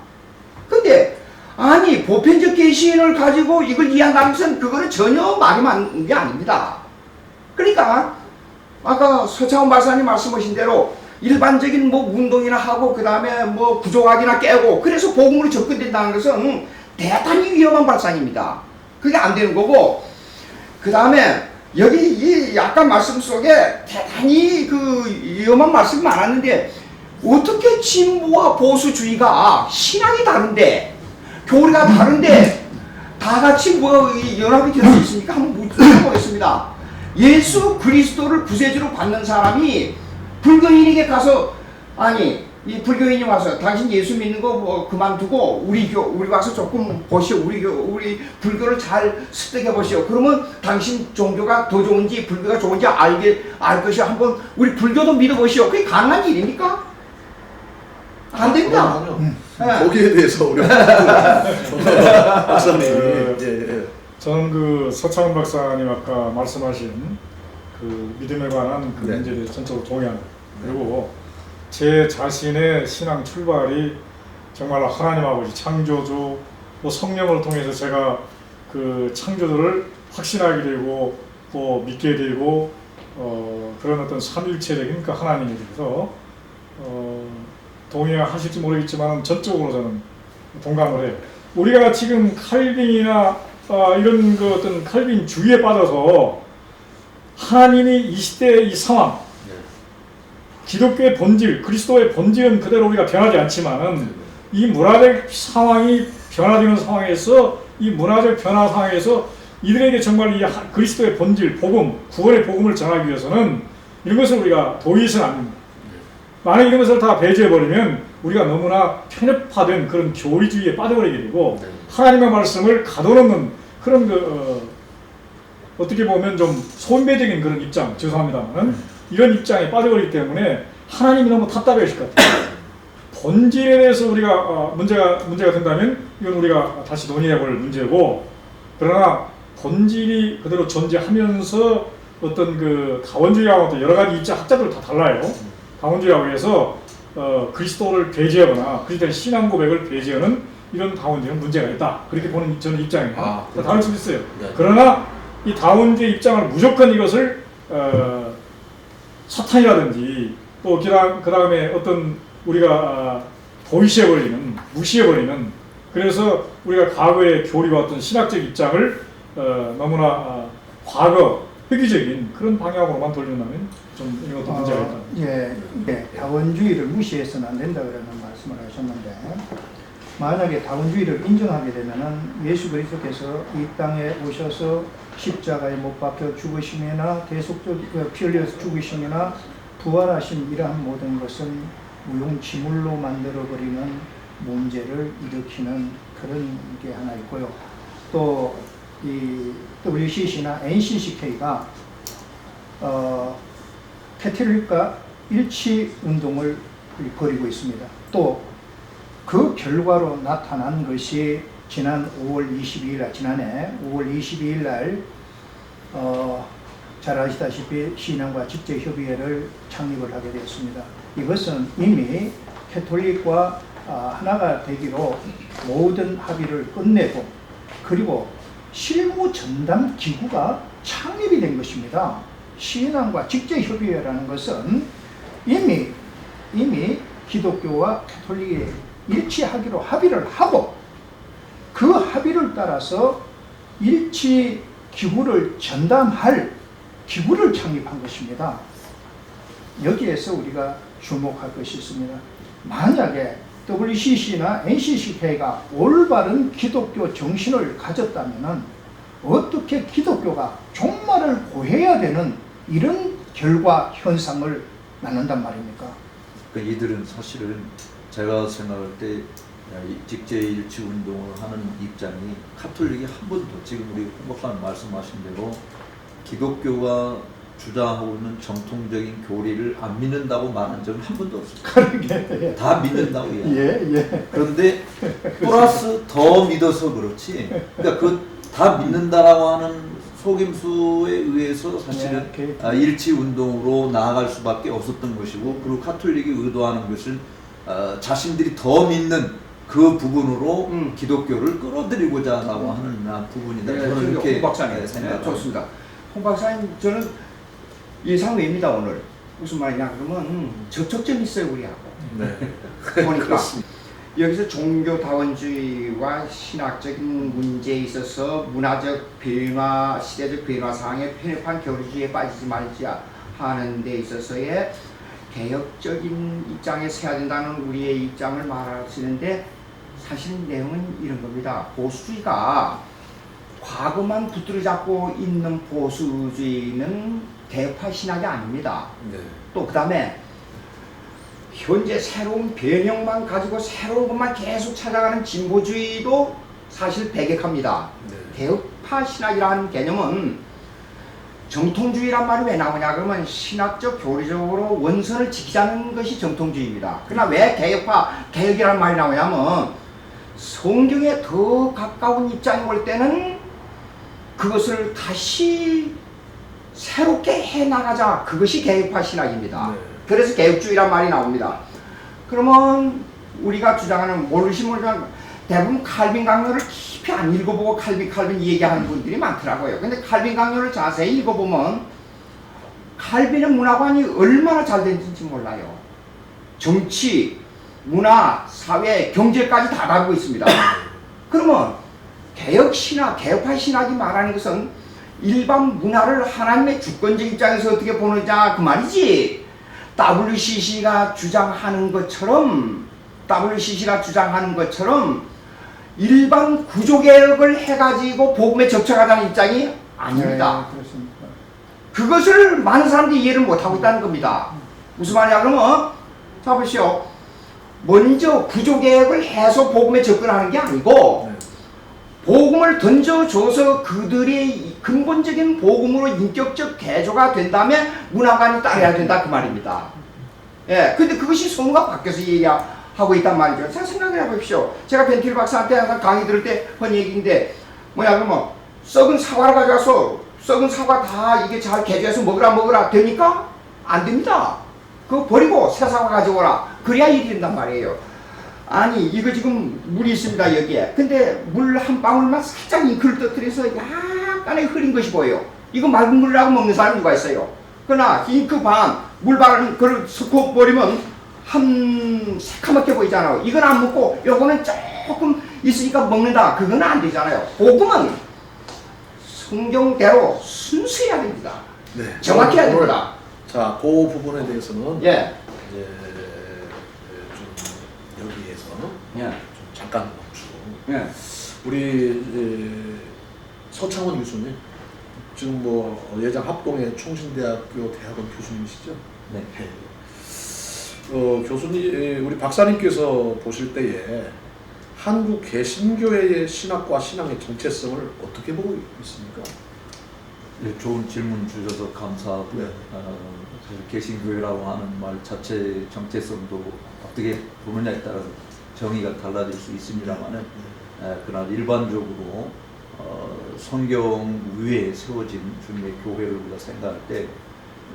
근데 아니 보편적 계시인을 가지고 이걸 이해한다는 것은 그거는 전혀 말이 맞는 게 아닙니다. 그러니까 아까 서창원 박사님 말씀하신 대로 일반적인 뭐 운동이나 하고 그 다음에 뭐 구조학이나 깨고 그래서 복음으로 접근된다는 것은 대단히 위험한 발상입니다. 그게 안 되는 거고 그 다음에 여기 이 약간 말씀 속에 대단히 그 위험한 말씀이 많았는데 어떻게 진보와 보수주의가 신앙이 다른데 교리가 다른데 다 같이 뭐 연합이 될 수 있습니까? 한번 물어보겠습니다. 예수 그리스도를 구세주로 받는 사람이 불교인에게 가서 아니 이 불교인이 와서 당신 예수 믿는 거 뭐 그만두고 우리 와서 조금 보시오. 우리 불교를 잘 습득해 보시오. 그러면 당신 종교가 더 좋은지 불교가 좋은지 알 것이오. 한번 우리 불교도 믿어 보시오. 그게 가능한 일입니까? 안 됩니다. 그러면요. 네. 거기에 대해서 우리 박사님이 예. 저는 그 서창훈 박사님 아까 말씀하신 그 믿음에 관한 그 네. 문제에 대해서 전적으로 동의합니다. 그리고 제 자신의 신앙 출발이 정말로 하나님 아버지 창조주 또 성령을 통해서 제가 그 창조주를 확신하게 되고 또 믿게 되고 그런 어떤 삼일체적인 그 하나님에 대해서 동의하실지 모르겠지만 전적으로 저는 동감을 해요. 우리가 지금 칼빈이나 이런 그 어떤 칼빈 주의에 빠져서 하나님이 이 시대의 이 상황, 기독교의 본질, 그리스도의 본질은 그대로 우리가 변하지 않지만은 이 문화적 상황이 변화되는 상황에서 이 문화적 변화 상황에서 이들에게 정말 이 그리스도의 본질, 복음, 구원의 복음을 전하기 위해서는 이런 것을 우리가 도의해서는 안 됩니다. 만약 이런 것을 다 배제해버리면 우리가 너무나 편협화된 그런 교리주의에 빠져버리게 되고 하나님의 말씀을 가둬놓는 그런 어떻게 보면 좀 손배적인 그런 입장, 죄송합니다만 이런 입장에 빠져버리기 때문에 하나님이 너무 답답해하실 것 같아요. 본질에 대해서 우리가 문제가 된다면 이건 우리가 다시 논의해볼 문제고, 그러나 본질이 그대로 존재하면서 어떤 그 다원주의하고 여러 가지 입장 학자들 다 달라요. 다원주의라고 해서 그리스도를 배제하거나 그리스도의 신앙 고백을 배제하는 이런 다원주의는 문제가 있다. 그렇게 보는 저는 입장이에요. 다를 수도 있어요. 네. 그러나 이 다원주의 입장을 무조건 이것을 사탄이라든지 또 그 다음에 어떤 우리가 도의시해버리는, 무시해버리는, 그래서 우리가 과거의 교리와 어떤 신학적 입장을 너무나 과거 회귀적인 그런 방향으로만 돌린다면 좀 이런 것도 문제가 있다. 예, 다원주의를 무시해서는 안 된다 그러는 말씀을 하셨는데, 만약에 다원주의를 인정하게 되면은 예수 그리스도께서 이 땅에 오셔서 십자가에 못 박혀 죽으심이나 계속적 피 흘려서 죽으심이나 부활하신 이러한 모든 것은 무용지물로 만들어버리는 문제를 일으키는 그런 게 하나 있고요. 또 이 WCC나 NCCK가 캐톨릭과 일치 운동을 벌이고 있습니다. 또 그 결과로 나타난 것이 지난 5월 22일 날, 지난해 5월 22일 날 잘 아시다시피 신앙과 직제협의회를 창립을 하게 되었습니다. 이것은 이미 캐톨릭과 하나가 되기로 모든 합의를 끝내고, 그리고 실무 전담 기구가 창립이 된 것입니다. 신앙과 직제협의회라는 것은 이미 기독교와 캐톨릭이 일치하기로 합의를 하고, 그 합의를 따라서 일치 기구를 전담할 기구를 창립한 것입니다. 여기에서 우리가 주목할 것이 있습니다. 만약에 WCC나 NCCK가 올바른 기독교 정신을 가졌다면 어떻게 기독교가 종말을 고해야 되는 이런 결과 현상을 낳는단 말입니까? 그러니까 이들은 사실은 제가 생각할 때 직제일치 운동을 하는 입장이 카톨릭이 한 번도, 지금 우리 홍 박사님 말씀하신 대로 기독교가 주장하고 있는 정통적인 교리를 안 믿는다고 말한 적은 한 번도 없습니다. 다 믿는다고 해요. 그런데 플러스 더 믿어서 그렇지. 그러니까 그 다 믿는다라고 하는 속임수에 의해서 사실은 일치 운동으로 나아갈 수밖에 없었던 것이고, 그리고 카톨릭이 의도하는 것은 자신들이 더 믿는 그 부분으로 기독교를 끌어들이고자라고 하는 부분이다. 저는 이렇게 홍 박사님 생각합니다. 좋습니다. 홍 박사님, 저는 예상외입니다. 오늘 무슨 말이냐 그러면 접촉점 있어요 우리하고. 네. 보니까 여기서 종교다원주의와 신학적인 문제에 있어서 문화적 변화, 시대적 변화 상황에 편협한 교리주의에 빠지지 말지 하는 데 있어서의 개혁적인 입장에 서야 된다는 우리의 입장을 말하시는데, 사실 내용은 이런 겁니다. 보수주의가 과거만 붙들어 잡고 있는 보수주의는 대파 신학이 아닙니다. 네. 또 그 다음에 현재 새로운 변형만 가지고 새로운 것만 계속 찾아가는 진보주의도 사실 배격합니다. 네. 개혁파 신학이라는 개념은 정통주의란 말이 왜 나오냐 그러면 신학적 교리적으로 원선을 지키자는 것이 정통주의입니다. 그러나 왜 개혁이라는 말이 나오냐면 성경에 더 가까운 입장이 올 때는 그것을 다시 새롭게 해나가자, 그것이 개혁파 신학입니다. 네. 그래서 개혁주의란 말이 나옵니다. 그러면 우리가 주장하는 모르시면 대부분 칼빈 강요를 깊이 안 읽어보고 칼빈 얘기하는 분들이 많더라고요. 근데 칼빈 강요를 자세히 읽어보면 칼빈의 문화관이 얼마나 잘 된지 몰라요. 정치, 문화, 사회, 경제까지 다 다루고 있습니다. 그러면 개혁신학, 개혁파 신학이 말하는 것은 일반 문화를 하나님의 주권적 입장에서 어떻게 보느냐 그 말이지. WCC가 주장하는 것처럼 일반 구조개혁을 해가지고 복음에 접촉하자는 입장이 아닙니다. 네, 그렇습니다. 그것을 많은 사람들이 이해를 못하고 있다는 겁니다. 무슨 말이냐 그러면 자 보시오. 먼저 구조개혁을 해서 복음에 접근하는 게 아니고 네. 복음을 던져줘서 그들이 근본적인 복음으로 인격적 개조가 된 다음에 문화관이 따라야 된다 그 말입니다. 예, 근데 그것이 소문가 바뀌어서 얘기하고 있단 말이죠. 자, 생각을 해보십시오. 제가 벤틸 박사한테 항상 강의 들을 때 한 얘기인데 뭐냐 그러면 썩은 사과를 가져와서 썩은 사과 다 이게 잘 개조해서 먹으라 됩니까? 안 됩니다. 그거 버리고 새 사과 가져오라. 그래야 일이 된단 말이에요. 아니 이거 지금 물이 있습니다 여기에. 근데 물 한 방울만 살짝 잉크를 터뜨려서 약간의 흐린 것이 보여요. 이거 맑은 물이라고 먹는 사람이 누가 있어요? 그러나 잉크 물 반 그걸 섞어 버리면 한 새카맣게 보이잖아요. 이건 안 먹고 요거는 조금 있으니까 먹는다. 그건 안 되잖아요. 복음은 성경대로 순수해야 됩니다. 네. 정확해야 오늘, 됩니다. 자, 그 부분에 대해서는 예. 이제 좀 여기에서 예. 좀 잠깐 멈추고 예. 우리 서창원 교수님 지금 뭐 예장 합동의 총신대학교 대학원 교수님이시죠? 네. 교수님 우리 박사님께서 보실 때에 한국 개신교회의 신학과 신앙의 정체성을 어떻게 보고 있습니까? 네, 좋은 질문 주셔서 감사하고요. 네. 사실 개신교회라고 하는 말 자체 정체성도 어떻게 보느냐에 따라서 정의가 달라질 수 있습니다만은 그러나 일반적으로 성경 위에 세워진 주님의 교회를 우리가 생각할 때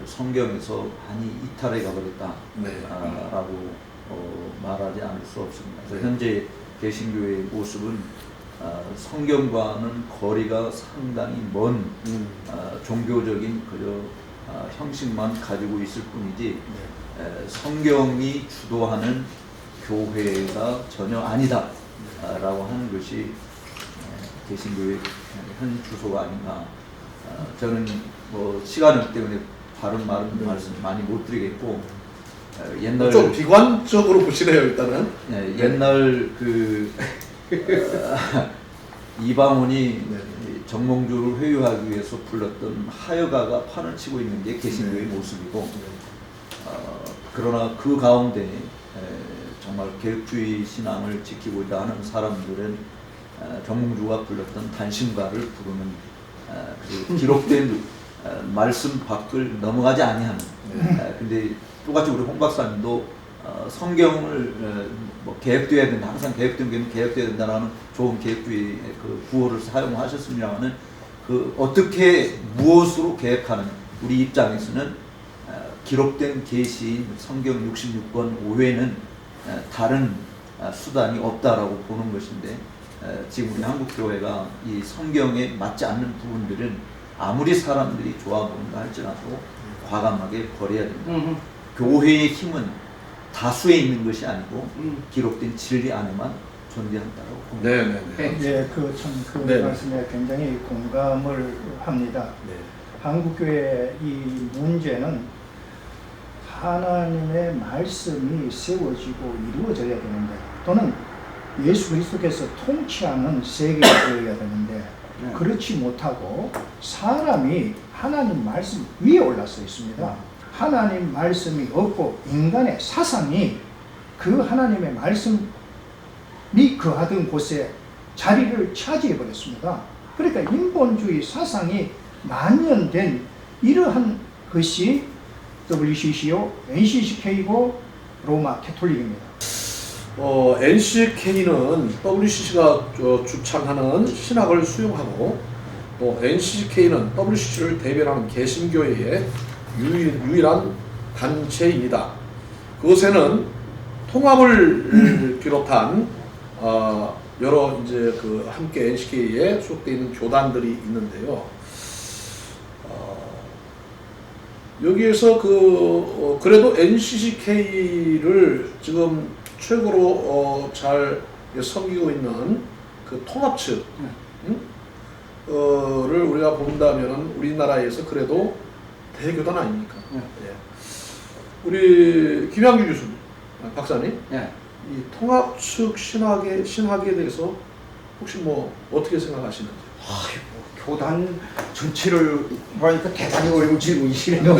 성경에서 많이 이탈해 가버렸다 네. 라고 말하지 않을 수 없습니다. 그래서 현재 개신교회의 모습은 성경과는 거리가 상당히 먼 종교적인 그저 형식만 가지고 있을 뿐이지 성경이 주도하는 교회가 전혀 아니다 라고 하는 것이 개신교의 현 주소가 아닌가. 저는 뭐 시간 때문에 바른 말씀 많이 못 드리겠고 옛날 좀 비관적으로 보시네요 일단은. 네, 옛날 그 이방원이 네. 정몽주를 회유하기 위해서 불렀던 하여가가 판을 치고 있는 게 개신교의 모습이고 그러나 그 가운데 정말 개혁주의 신앙을 지키고자 하는 사람들은 정몽주가 불렀던 단신가를 부르는 그 기록된 말씀 밖을 넘어가지 아니하는 근데 똑같이 우리 홍 박사님도 성경을 뭐 개혁돼야 된다. 항상 개혁된 개혁돼야 된다라는 좋은 개혁주의 그 구호를 사용하셨습니다만은 그 어떻게 무엇으로 개혁하는 우리 입장에서는 기록된 계시인 성경 66권 외에는 다른 수단이 없다라고 보는 것인데 지금 우리 한국 교회가 이 성경에 맞지 않는 부분들은 아무리 사람들이 좋아 보는가 할지라도 과감하게 버려야 됩니다. 교회의 힘은 다수에 있는 것이 아니고 기록된 진리 안에만 존재한다고 봅니다. 네네네. 예, 그 네. 말씀에 굉장히 공감을 합니다. 네. 한국교회의 이 문제는 하나님의 말씀이 세워지고 이루어져야 되는데 또는 예수 그리스도께서 통치하는 세계가 되어야 되는데 그렇지 못하고 사람이 하나님 말씀 위에 올라서 있습니다. 하나님 말씀이 없고 인간의 사상이 그 하나님의 말씀이 거하던 곳에 자리를 차지해 버렸습니다. 그러니까 인본주의 사상이 만연된 이러한 것이 WCC요, NCCK고 로마 캐톨릭입니다. NCK는 WCC가 주창하는 신학을 수용하고 또 NCK는 WCC를 대변하는 개신교회의 유일한 단체입니다. 그것에는 통합을 비롯한 여러 이제 그 함께 NCK에 소속되어 있는 교단들이 있는데요. 여기에서 그래도 NCCK를 지금 최고로 잘 섬기고 있는 그 통합측 를 우리가 본다면은 우리나라에서 그래도 대교단 아닙니까? 예. 우리 김양규 교수님, 박사님, 이 통합측 신학에 대해서 혹시 뭐 어떻게 생각하시는지? 교단 전체를 보니까 대단히 어려운 질문이시네요.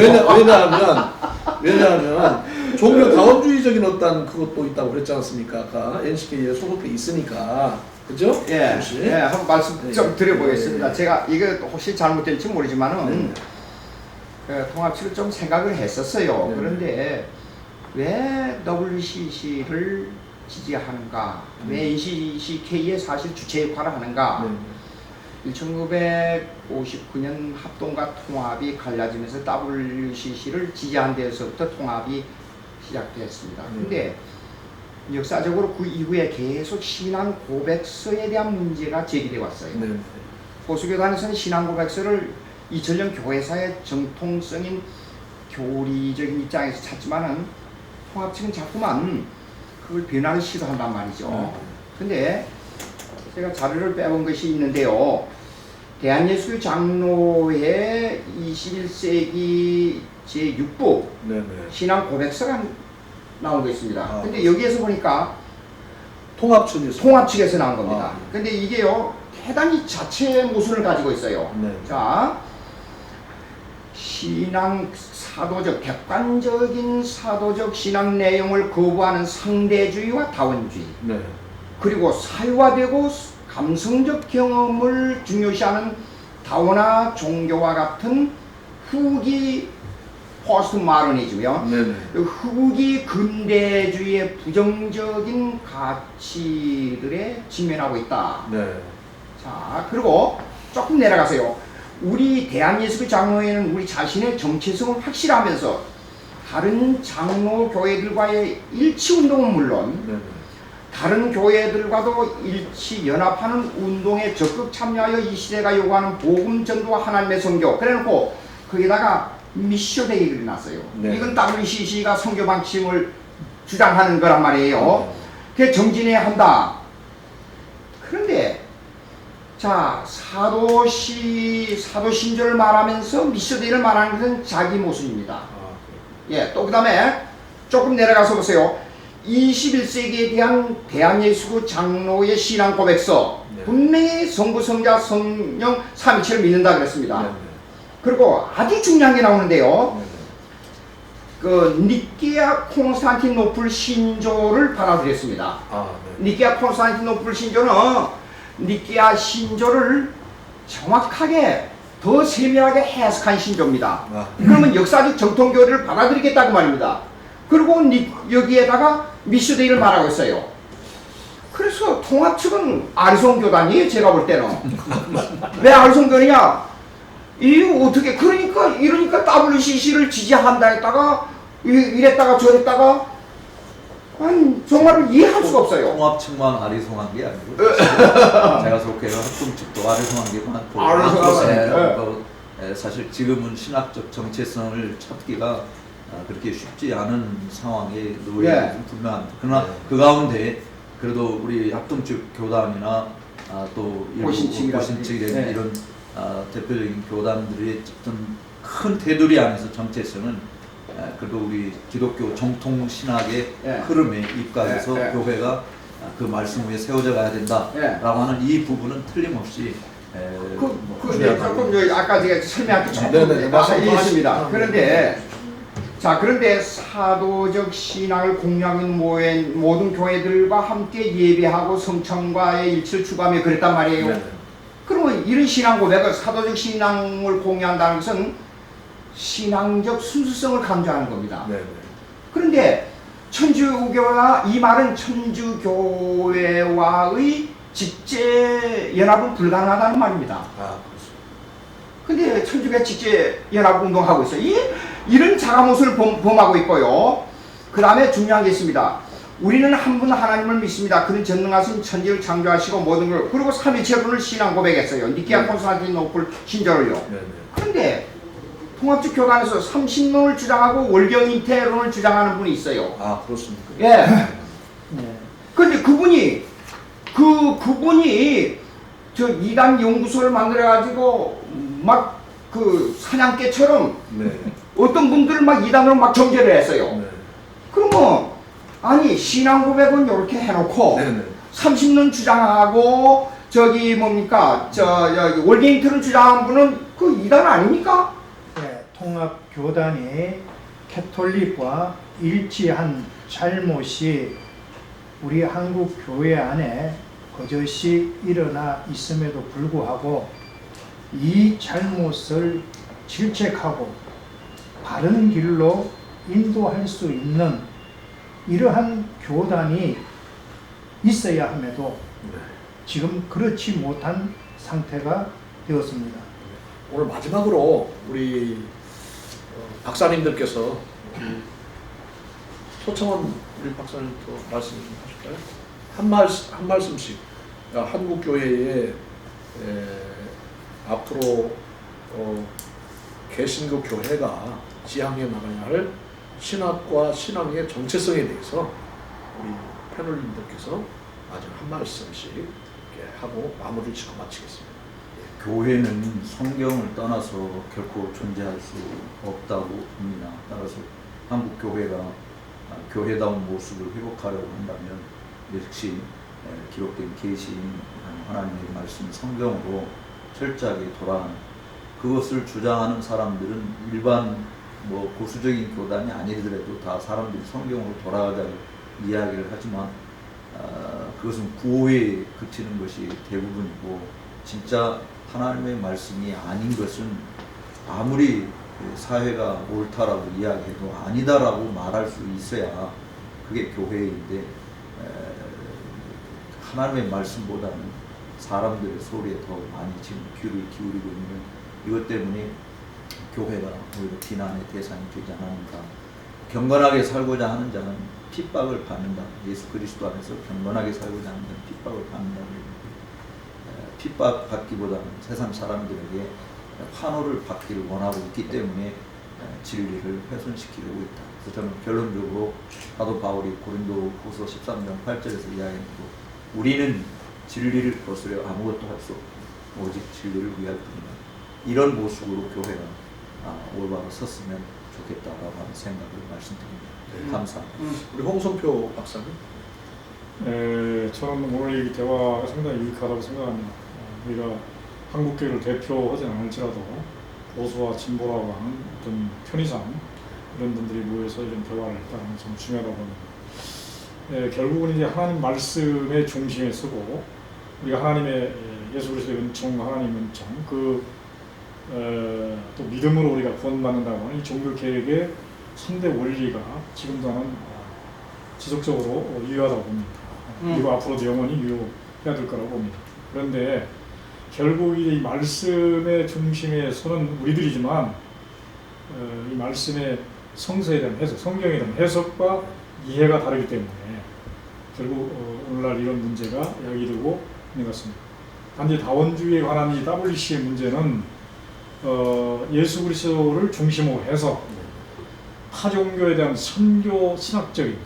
왜냐하면 종교 다원주의적인 어떤 그것도 있다고 그랬지 않습니까? 아까 NCK에 소속돼 있으니까, 그죠? 예, 혹시? 예, 한번 말씀 좀 드려보겠습니다. 예. 제가 이게 혹시 잘못될지 모르지만은 그 통합치를 좀 생각을 했었어요. 네. 그런데 왜 WCC를 지지하는가? 왜 NCCK에 사실 주체 역할을 하는가? 1959년 합동과 통합이 갈라지면서 WCC를 지지한 데에서부터 통합이 시작되었습니다. 근데 역사적으로 그 이후에 계속 신앙 고백서에 대한 문제가 제기되어 왔어요. 보수교단에서는 신앙 고백서를 2000년 교회사의 정통성인 교리적인 입장에서 찾지만은 통합측은 자꾸만 그걸 변화를 시도한단 말이죠. 근데 제가 자료를 빼본 것이 있는데요. 대한예수교 장로회 21세기 제6부 신앙 고백서가 나온 거 있습니다. 근데 여기에서 보니까 통합측에서 나온 겁니다. 근데 이게요, 대단히 자체 모순을 가지고 있어요. 자, 신앙 사도적, 객관적인 사도적 신앙 내용을 거부하는 상대주의와 다원주의, 그리고 사유화되고 감성적 경험을 중요시하는 다원화 종교와 같은 후기 포스트 마더니즘이요. 후기 근대주의의 부정적인 가치들에 직면하고 있다. 자, 그리고 조금 내려가세요. 우리 대한예수교 장로회는 우리 자신의 정체성을 확실하면서 다른 장로 교회들과의 일치운동은 물론 다른 교회들과도 일치 연합하는 운동에 적극 참여하여 이 시대가 요구하는 복음 전도와 하나님의 선교, 그래놓고 거기다가 미션 대기를 놨어요. 이건 WCC가 선교 방침을 주장하는 거란 말이에요. 그게 정진해야 한다. 그런데 자, 사도신조를 말하면서 미션대기를 말하는 것은 자기 모순입니다. 예, 또 그 다음에 조금 내려가서 보세요. 21세기에 대한 대한예수교 장로의 신앙 고백서, 분명히 성부, 성자, 성령 삼위체를 믿는다 그랬습니다. 그리고 아주 중요한 게 나오는데요. 그 니케아 콘스탄티노플 신조를 받아들였습니다. 니케아 콘스탄티노플 신조는 니케아 신조를 정확하게 더 세밀하게 해석한 신조입니다. 그러면 역사적 정통교리를 받아들이겠다고 말입니다. 그리고 여기에다가 미슈데이를 말하고 있어요. 그래서 통합 측은 아리송 교단이에요, 제가 볼 때는. 왜 아리송 교단이냐? 이거 어떻게, 이러니까 WCC를 지지한다 했다가, 이랬다가 저랬다가, 아니, 정말 이해할 수가 없어요. 통합측만 아리송한 게 아니고 제가 속해요 합동측도 아리송한 게 많고 사실 지금은 신학적 정체성을 찾기가 그렇게 쉽지 않은 상황에 놓여 있는 좀 분명합니다. 그러나 그 가운데 그래도 우리 합동측 교단이나 또 일부 고신측이라는 이런 대표적인 교단들의 어떤 큰 테두리 안에서 정체성은 그래도 우리 기독교 정통 신학의 흐름에 입각해서 교회가 그 말씀 위에 세워져 가야 된다라고 하는 이 부분은 틀림없이 조금 아까 제가 설명할 게 조금 있습니다. 그런데 자, 그런데 사도적 신앙을 공유하는 모든 교회들과 함께 예배하고 성찬과의 일치를 추구하며 그랬단 말이에요. 네네. 그러면 이런 신앙 고백을, 사도적 신앙을 공유한다는 것은 신앙적 순수성을 강조하는 겁니다. 네네. 그런데 천주교와, 이 말은 천주교회와의 직제 연합은 불가능하다는 말입니다. 아, 그렇습니다. 근데 천주교회 직제 연합 운동하고 있어요. 이런 자가모습을 범하고 있고요. 그 다음에 중요한 게 있습니다. 우리는 한 분 하나님을 믿습니다. 그는 전능하신 천지를 창조하시고 모든 걸, 그리고 삼위체분을 신앙 고백했어요. 니케아 콘스탄티노플 신조를요. 네네. 그런데 통합적 교단에서 삼신론을 주장하고 월경이태론을 주장하는 분이 있어요. 아, 그렇습니까? 예. 네. 근데 그분이 저 이단 연구소를 만들어가지고 막 그 사냥개처럼 네. 어떤 분들을 막 이단으로 막 정죄를 했어요. 네. 그러면 아니 신앙 고백은 이렇게 해놓고 네네. 30년 주장하고 저기 뭡니까 월게이트를 주장한 분은 그 이단 아닙니까? 네, 통합교단이 캐톨릭과 일치한 잘못이 우리 한국 교회 안에 거젓이 일어나 있음에도 불구하고 이 잘못을 질책하고 바른 길로 인도할 수 있는 이러한 교단이 있어야 함에도 네. 지금 그렇지 못한 상태가 되었습니다. 오늘 마지막으로 우리 박사님들께서 소청원 우리 박사님 또 말씀 좀 하실까요? 한 말씀씩 한국 교회의 앞으로 개신교 교회가 지향해 나가야 할 신학과 신앙의 정체성에 대해서 우리 패널님들께서 마지막 한 말씀씩 이렇게 하고 마무리를 짓고 마치겠습니다. 교회는 성경을 떠나서 결코 존재할 수 없다고 봅니다. 따라서 한국 교회가 교회다운 모습을 회복하려고 한다면 역시 기록된 계시인 하나님의 말씀 성경으로 철저하게 돌아가는, 그것을 주장하는 사람들은 일반 보수적인 교단이 아니더라도 다 사람들이 성경으로 돌아가자고 이야기를 하지만 그것은 구호에 그치는 것이 대부분이고, 진짜 하나님의 말씀이 아닌 것은 아무리 사회가 옳다라고 이야기해도 아니다라고 말할 수 있어야 그게 교회인데, 하나님의 말씀보다는 사람들의 소리에 더 많이 지금 귀를 기울이고 있는 이것 때문에 교회가 오히려 비난의 대상이 되지 않았는가. 경건하게 살고자 하는 자는 핍박을 받는다. 예수 그리스도 안에서 경건하게 살고자 하는 자는 핍박을 받는다. 핍박받기보다는 세상 사람들에게 환호를 받기를 원하고 있기 때문에 진리를 훼손시키려고 있다. 그래서 저는 결론적으로 사도 바울이 고린도 후서 13장 8절에서 이야기했고, 우리는 진리를 거스려 아무것도 할 수 없고 오직 진리를 위할 뿐이다. 이런 모습으로 교회가 올바로 섰으면 좋겠다라고 하는 생각을 말씀드립니다. 네. 감사합니다. 우리 홍성표 박사님. 저는 오늘 이 대화가 상당히 유익하다고 생각합니다. 우리가 한국교회를 대표하지 않을지라도 보수와 진보라고 하는 어떤 편의상 이런 분들이 모여서 이런 대화를 했다는 게 참 중요하다고 봅니다. 결국은 이제 하나님 말씀의 중심에 서고, 우리가 하나님의 예수 그리스도의 은총, 하나님 은총, 또 믿음으로 우리가 구원받는다고 하는 이 종교 개혁의 3대 원리가 지금도 나는 지속적으로 유효하다고 봅니다. 그리고 앞으로도 영원히 유효해야 될 거라고 봅니다. 그런데 결국 이 말씀의 중심에 서는 우리들이지만 이 말씀의 성서에 대한 해석, 성경에 대한 해석과 이해가 다르기 때문에 결국 오늘날 이런 문제가 야기되고 있는 것 같습니다. 단지 다원주의에 관한 이 WC의 문제는 예수 그리스도를 중심으로 해서 타종교에 대한 선교학적인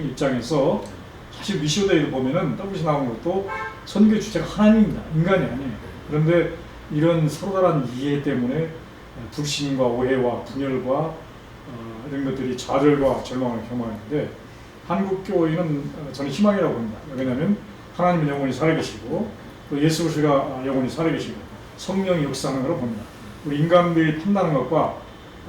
입장에서, 사실 미시오데이를 보면은 WC 나온 것도 선교 주체가 하나님입니다. 인간이 아니에요. 그런데 이런 서로 다른 이해 때문에 불신과 오해와 분열과 이런 것들이 좌절과 절망을 경험하는데, 한국 교회는 저는 희망이라고 봅니다. 왜냐하면 하나님은 영원히 살아계시고 또 예수 그리스도가 영원히 살아계시고 성령이 역사하는 걸 봅니다. 우리 인간들이 판단하는 것과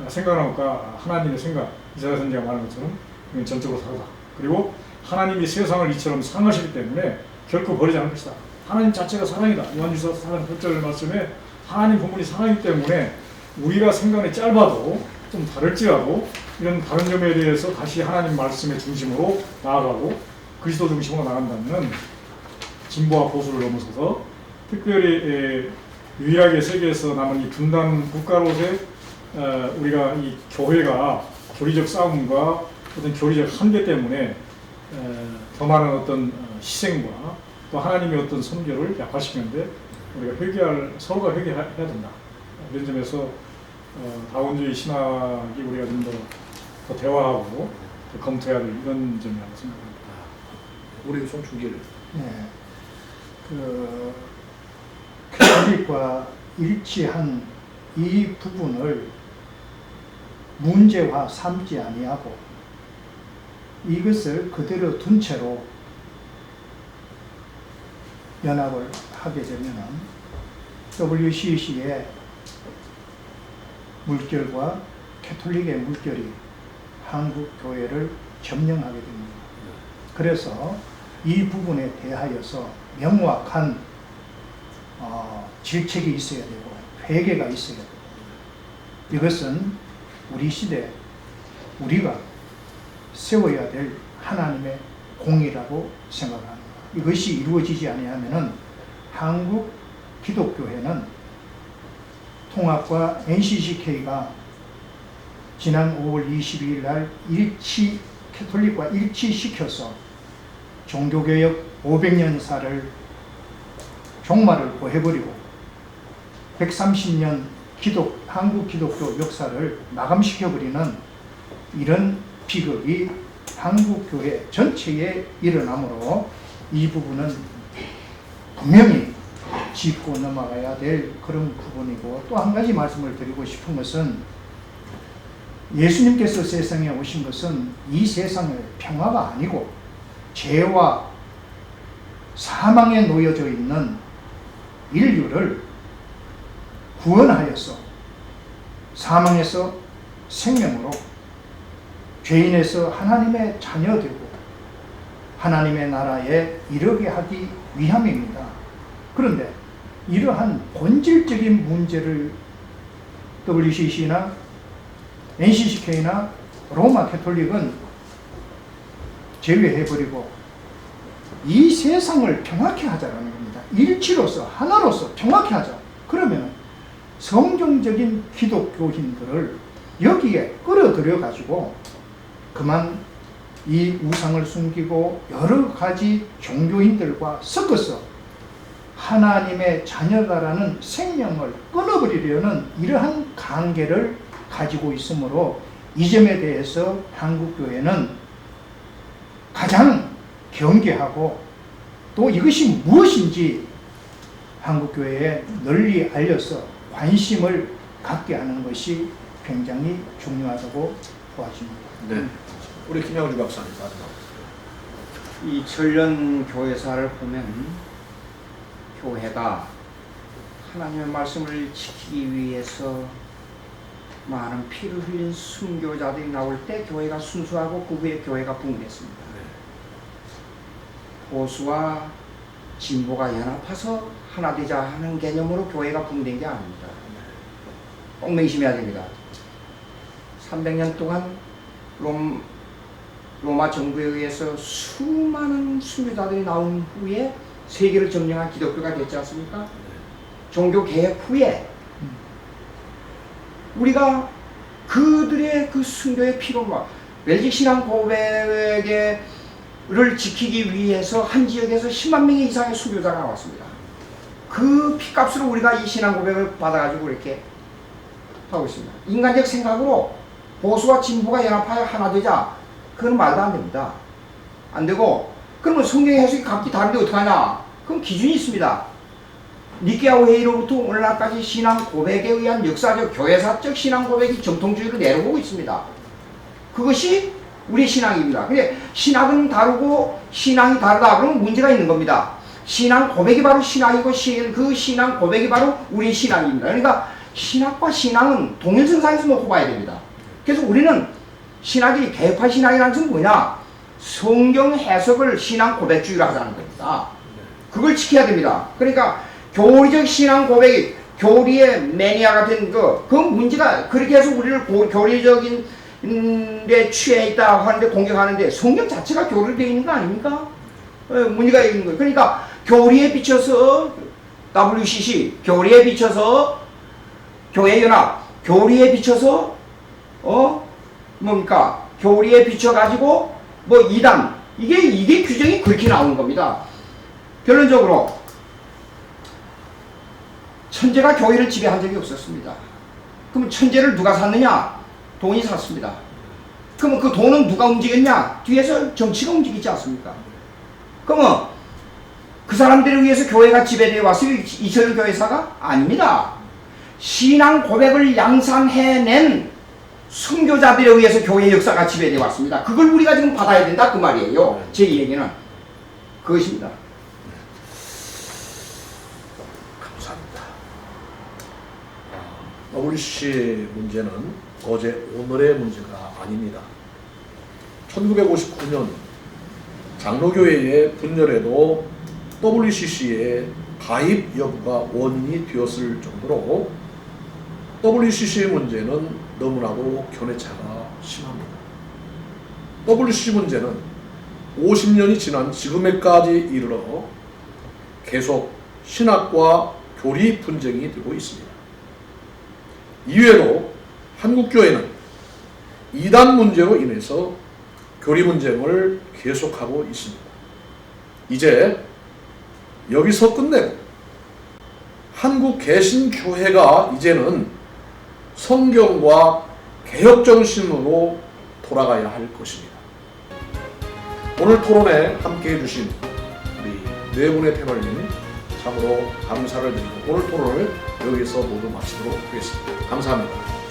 생각나니까 하나님의 생각, 이사야 선지자가 말한 것처럼 이건 전적으로 다르다. 그리고 하나님이 세상을 이처럼 사랑하시기 때문에 결코 버리지 않을 것이다. 하나님 자체가 사랑이다. 요한일서 4장 8절 말씀에 하나님 본분이 사랑이기 때문에 우리가 생각이 짧아도 좀 다를지라도 이런 다른 점에 대해서 다시 하나님 말씀의 중심으로 나아가고 그리스도 중심으로 나간다면 진보와 보수를 넘어서서 특별히 유일하게 세계에서 남은 이 분단 국가로서의 우리가 이 교회가 교리적 싸움과 어떤 교리적 한계 때문에 더 많은 어떤 희생과 또 하나님의 어떤 선교를 약화시키는데 우리가 서로가 회개해야 된다. 이런 점에서 다원주의 신학이 우리가 좀 더 대화하고 더 검토해야 될 이런 점이라고 생각합니다. 우리 송충길. 네. 그 캐톨릭과 일치한 이 부분을 문제화 삼지 아니하고 이것을 그대로 둔 채로 연합을 하게 되면 WCC의 물결과 캐톨릭의 물결이 한국 교회를 점령하게 됩니다. 그래서 이 부분에 대하여서 명확한 질책이 있어야 되고 회개가 있어야 되고 이것은 우리 시대 우리가 세워야 될 하나님의 공이라고 생각합니다. 이것이 이루어지지 아니하면은 한국 기독교회는 통합과 NCCK가 지난 5월 22일 날 캐톨릭과 일치시켜서 종교개혁 500년사를 종말을 보해버리고 130년 한국 기독교 역사를 마감시켜버리는 이런 비극이 한국 교회 전체에 일어나므로 이 부분은 분명히 짚고 넘어가야 될 그런 부분이고 또 한 가지 말씀을 드리고 싶은 것은 예수님께서 세상에 오신 것은 이 세상의 평화가 아니고 죄와 사망에 놓여져 있는 인류를 구원하여서 사망에서 생명으로 죄인에서 하나님의 자녀 되고 하나님의 나라에 이르게 하기 위함입니다. 그런데 이러한 본질적인 문제를 WCC나 NCCK나 로마 캐톨릭은 제외해버리고 이 세상을 평화케 하자라는 겁니다. 일치로서 하나로서 평화케 하자. 그러면 성경적인 기독교인들을 여기에 끌어들여 가지고 그만 이 우상을 숨기고 여러 가지 종교인들과 섞어서 하나님의 자녀다라는 생명을 끊어버리려는 이러한 관계를 가지고 있으므로 이 점에 대해서 한국교회는 가장 경계하고 또 이것이 무엇인지 한국교회에 널리 알려서 관심을 갖게 하는 것이 굉장히 중요하다고 보아집니다. 네. 우리 김양주 박사님 마지막. 이 전련 교회사를 보면 교회가 하나님의 말씀을 지키기 위해서 많은 피를 흘린 순교자들이 나올 때 교회가 순수하고 그 후에 교회가 붕괴했습니다. 보수와 진보가 연합해서 하나 되자 하는 개념으로 교회가 붕괴된 게 아닙니다. 꼭 명심해야 됩니다. 300년 동안 로마 정부에 의해서 수많은 순교자들이 나온 후에 세계를 점령한 기독교가 됐지 않습니까? 종교 개혁 후에 우리가 그들의 그 순교의 피로와 벨직 신앙 고백을 지키기 위해서 한 지역에서 10만 명 이상의 순교자가 나왔습니다. 그 피값으로 우리가 이 신앙 고백을 받아가지고 이렇게 하고 있습니다. 인간적 생각으로 보수와 진보가 연합하여 하나 되자, 그건 말도 안 됩니다. 안 되고, 그러면 성경의 해석이 각기 다른데 어떡하냐? 그럼 기준이 있습니다. 니케아 회의로부터 오늘날까지 신앙 고백에 의한 역사적 교회사적 신앙 고백이 정통주의로 내려오고 있습니다. 그것이 우리 신앙입니다. 근데 신학은 다르고 신앙이 다르다 그러면 문제가 있는 겁니다. 신앙 고백이 바로 신앙이고 그 신앙 고백이 바로 우리 신앙입니다. 그러니까 신학과 신앙은 동일선상에서 놓고 봐야 됩니다. 그래서 우리는 신학이 개파 신학이라는 것은 뭐냐? 성경 해석을 신앙 고백주의로 하자는 겁니다. 그걸 지켜야 됩니다. 그러니까 교리적 신앙 고백이 교리의 매니아 같은 그 문제가 그렇게 해서 우리를 교리적인 데 취해 있다 하는데 공격하는데 성경 자체가 교리로 되어 있는 거 아닙니까? 문제가 있는 거예요. 그러니까 교리에 비춰서 WCC, 교리에 비춰서 교회연합, 교리에 비춰서 뭡니까? 교리에 비춰가지고 뭐 이단 이게 규정이 그렇게 나오는 겁니다. 결론적으로 천재가 교회를 지배한 적이 없었습니다. 그럼 천재를 누가 샀느냐? 돈이 샀습니다. 그러면 그 돈은 누가 움직였냐? 뒤에서 정치가 움직이지 않습니까? 그러면 그 사람들을 위해서 교회가 지배되어 왔어요? 이철 교회사가? 아닙니다. 신앙 고백을 양산해낸 선교자들에 의해서 교회 역사가 지배되어 왔습니다. 그걸 우리가 지금 받아야 된다 그 말이에요. 제 얘기는 그것입니다. 감사합니다. WCC 문제는 어제 오늘의 문제가 아닙니다. 1959년 장로교회의 분열에도 WCC의 가입 여부가 원인이 되었을 정도로 WCC 문제는 너무나도 견해차가 심합니다. WCC 문제는 50년이 지난 지금에까지 이르러 계속 신학과 교리 분쟁이 되고 있습니다. 이외에도 한국교회는 이단 문제로 인해서 교리 분쟁을 계속하고 있습니다. 이제 여기서 끝내고 한국 개신교회가 이제는 성경과 개혁 정신으로 돌아가야 할 것입니다. 오늘 토론에 함께해 주신 우리 네 분의 패널님 참으로 감사를 드리고 오늘 토론을 여기서 모두 마치도록 하겠습니다. 감사합니다.